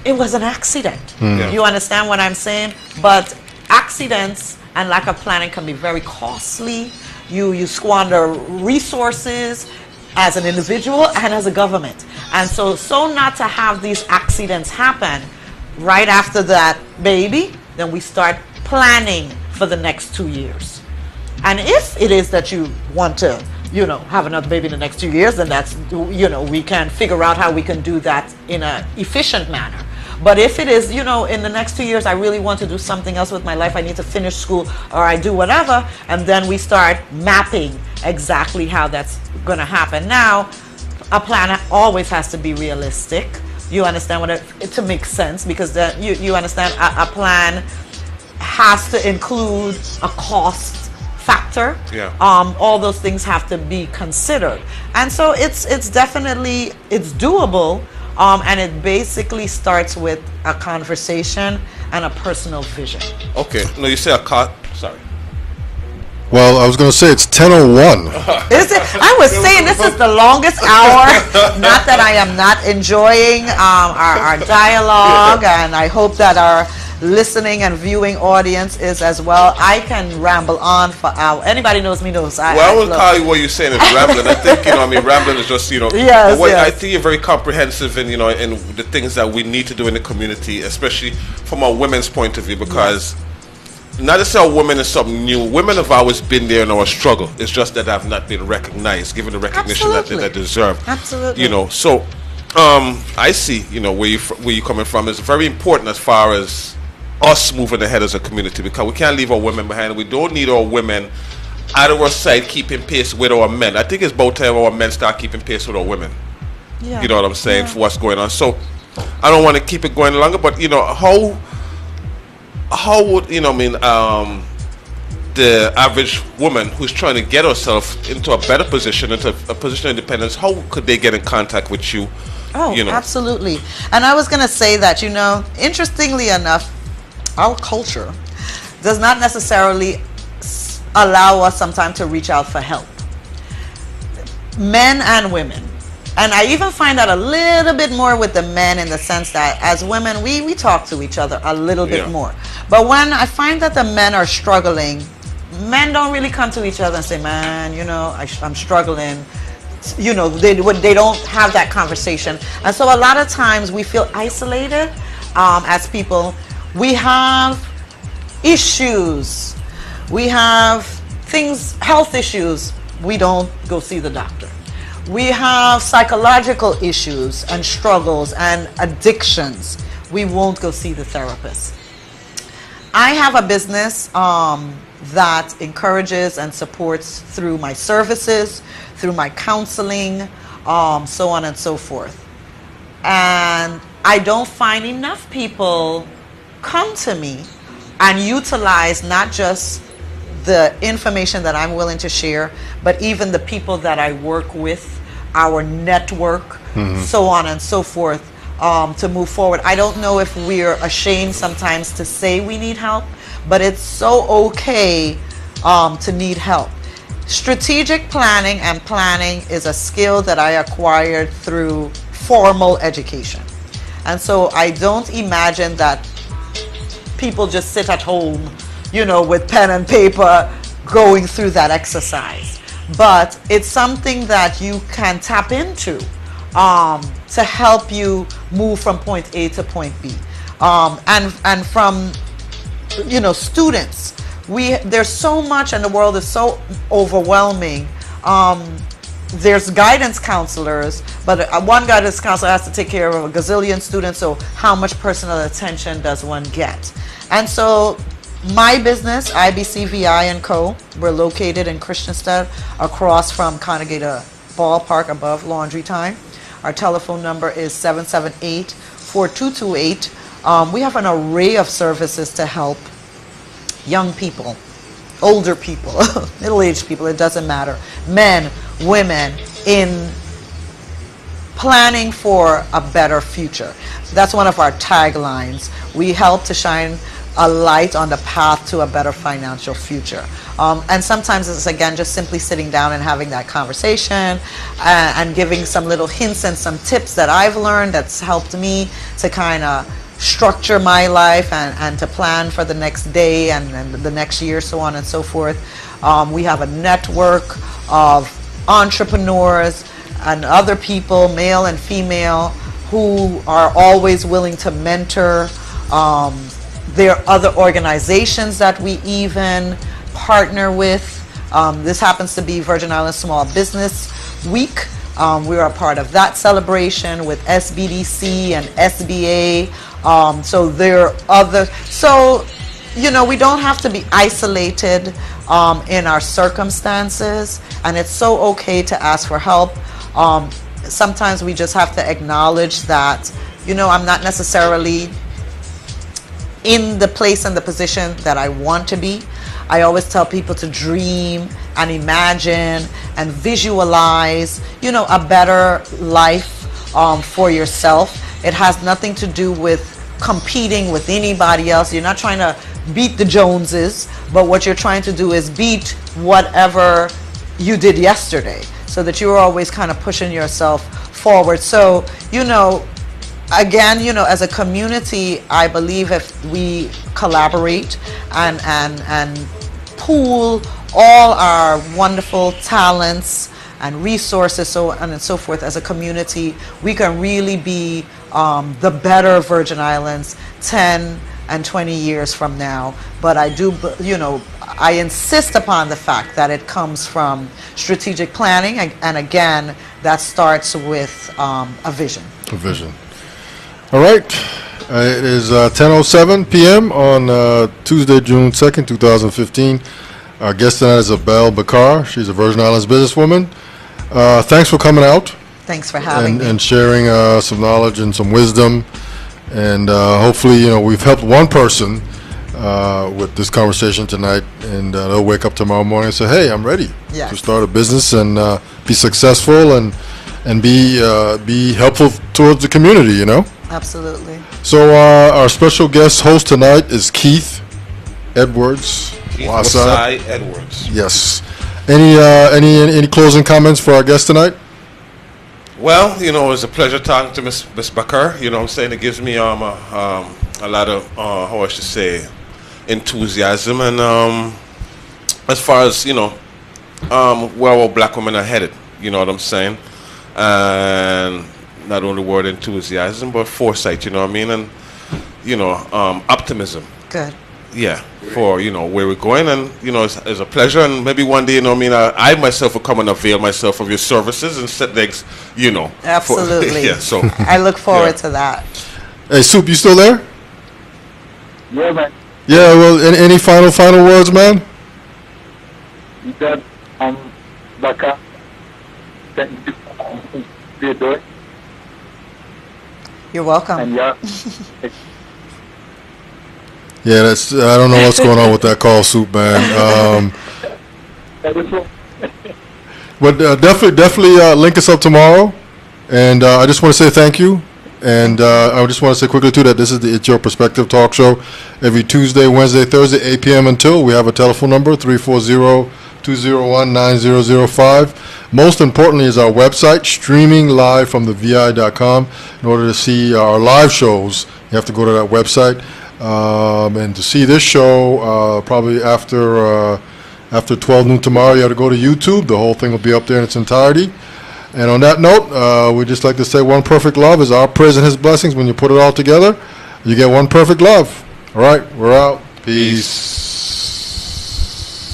it was an accident. You understand what I'm saying? But accidents and lack of planning can be very costly. You squander resources as an individual and as a government. And so not to have these accidents happen right after that baby, then we start planning for the next 2 years. And if it is that you want to, have another baby in the next 2 years, then that's, we can figure out how we can do that in an efficient manner. But if it is, in the next 2 years, I really want to do something else with my life, I need to finish school or I do whatever, and then we start mapping exactly how that's going to happen. Now, a plan always has to be realistic. You understand to make sense, because you understand a plan has to include a cost factor. Yeah. All those things have to be considered, and so it's definitely it's doable. And it basically starts with a conversation and a personal vision. Okay. No, you say a car. Sorry. Well, I was going to say it's 10:01. I was saying this is the longest hour. Not that I am not enjoying our dialogue, and I hope that our listening and viewing audience is as well. I can ramble on for hours. Anybody knows me knows. I won't call you what you're saying is rambling. I think, rambling is just, Yes, yes. I think you're very comprehensive in, in the things that we need to do in the community, especially from a women's point of view, because not to say a woman is something new. Women have always been there in our struggle. It's just that have not been recognized, given the recognition that they deserve. Absolutely. So I see, where you're coming from is very important as far as us moving ahead as a community, because we can't leave our women behind. We don't need our women at our side keeping pace with our men. I think it's about time our men start keeping pace with our women. Yeah. You know what I'm saying, for what's going on. So I don't want to keep it going longer, but how would the average woman who's trying to get herself into a better position, into a position of independence, how could they get in contact with you? Oh, absolutely. And I was going to say that, interestingly enough, our culture does not necessarily allow us sometimes to reach out for help. Men and women. And I even find that a little bit more with the men, in the sense that as women, we talk to each other a little bit more. But when I find that the men are struggling, men don't really come to each other and say, man, I'm struggling. They don't have that conversation. And so a lot of times we feel isolated as people. We have issues. We have health issues. We don't go see the doctor. We have psychological issues and struggles and addictions. We won't go see the therapist. I have a business that encourages and supports through my services, through my counseling, so on and so forth. And I don't find enough people come to me and utilize not just the information that I'm willing to share, but even the people that I work with, our network, so on and so forth, to move forward. I don't know if we're ashamed sometimes to say we need help, but it's so okay to need help. Strategic planning and planning is a skill that I acquired through formal education. And so I don't imagine that people just sit at home, with pen and paper going through that exercise. But it's something that you can tap into to help you move from point A to point B. And from, students, there's so much, and the world is so overwhelming. There's guidance counselors, but one guidance counselor has to take care of a gazillion students, so how much personal attention does one get? And so my business, IBCVI & Co., we're located in Christiansted, across from Connegator Ballpark, above Laundry Time. Our telephone number is 778-4228. We have an array of services to help young people, older people, middle-aged people, it doesn't matter, men, women, in planning for a better future. That's one of our taglines. We help to shine a light on the path to a better financial future. And sometimes it's, again, just simply sitting down and having that conversation and giving some little hints and some tips that I've learned that's helped me to kind of structure my life and to plan for the next day and the next year, so on and so forth. We have a network of entrepreneurs and other people, male and female, who are always willing to mentor. There are other organizations that we even partner with. This happens to be Virgin Islands Small Business Week. We are a part of that celebration with SBDC and SBA. So there are other, we don't have to be isolated in our circumstances, and it's so okay to ask for help. Sometimes we just have to acknowledge that, I'm not necessarily in the place and the position that I want to be. I always tell people to dream and imagine and visualize, a better life for yourself. It has nothing to do with competing with anybody else. You're not trying to beat the Joneses, but what you're trying to do is beat whatever you did yesterday, so that you're always kind of pushing yourself forward. So, again, as a community, I believe if we collaborate and pool all our wonderful talents and resources, so on and so forth, as a community, we can really be the better Virgin Islands 10 and 20 years from now. But I do, I insist upon the fact that it comes from strategic planning, and again, that starts with a vision. A vision. All right. It is 10:07 p.m. on Tuesday, June 2nd, 2015. Our guest tonight is Abbelle Bakr. She's a Virgin Islands businesswoman. Thanks for coming out. Thanks for having me. And sharing some knowledge and some wisdom. And hopefully, we've helped one person with this conversation tonight, and they'll wake up tomorrow morning and say, hey, I'm ready to start a business and be successful and be helpful towards the community, Absolutely. So our special guest host tonight is Keith Edwards. Wasai Edwards. Yes. Any closing comments for our guest tonight? Well, it's a pleasure talking to Miss Bakr. I'm saying it gives me a lot of how I should say enthusiasm, and as far as where our black women are headed, you know what I'm saying, and not only word enthusiasm but foresight, and optimism. Good. Yeah, for where we're going, and it's a pleasure, and maybe one day, I myself will come and avail myself of your services and set legs, Absolutely. Yeah, so I look forward to that. Hey, Soup, you still there? Yeah, man. Yeah. Well, any final words, man? That Bakr, thank you for your doing. You're welcome. And yeah. Yeah, I don't know what's going on with that call, Soup, man. But definitely link us up tomorrow. And I just want to say thank you. And I just want to say quickly, too, that this is the It's Your Perspective talk show every Tuesday, Wednesday, Thursday, 8 p.m. until. We have a telephone number, 340-201-9005. Most importantly is our website, streaming live from the vi.com. In order to see our live shows, you have to go to that website. And to see this show, probably after 12 noon tomorrow, you have to go to YouTube. The whole thing will be up there in its entirety. And on that note, we'd just like to say one perfect love is our praise and his blessings. When you put it all together, you get one perfect love. All right, we're out. Peace.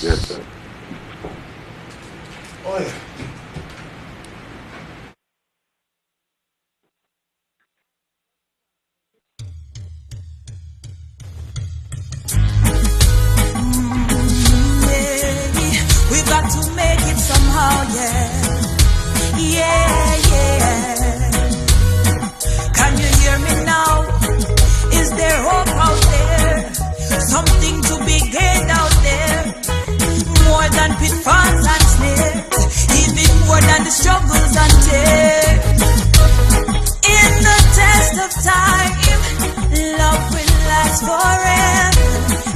Yes, sir. Oh, yeah. We got to make it somehow, yeah. Can you hear me now? Is there hope out there? Something to be gained out there? More than pitfalls and snares, even more than the struggles and tears. In the test of time, love will last forever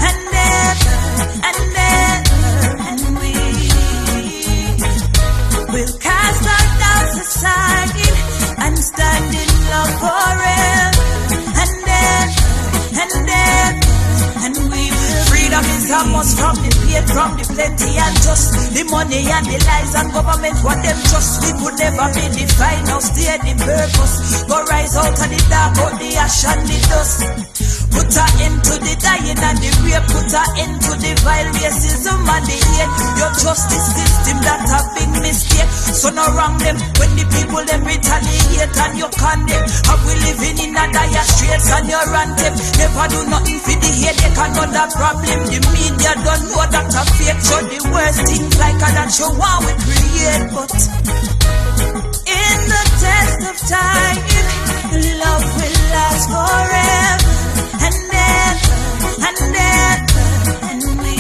and ever and ever, and we'll cast our doubts aside and stand in love forever and ever and ever, and we will. Freedom is a must from the pain, from the plenty and just the money and the lies and government what them trust. We could never be the final stay the purpose. Go rise out of the dark, out the ash and the dust. Put her into the dying and the rape. Put her into the vile racism and the hate. Your justice system that a big mistake. So no wrong them when the people them retaliate and you condemn. Are we living in a dire straits and you're on them? Never do nothing for the headache and another problem. The media don't know that a fake show the worst things like that show what we create. But in the test of time, love will last forever and ever and ever, and we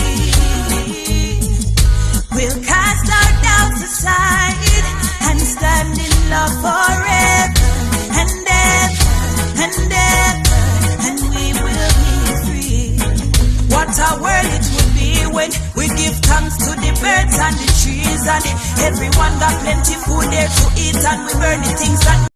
when we give thanks to the birds and the trees, and everyone got plenty food there to eat, and we burn the things that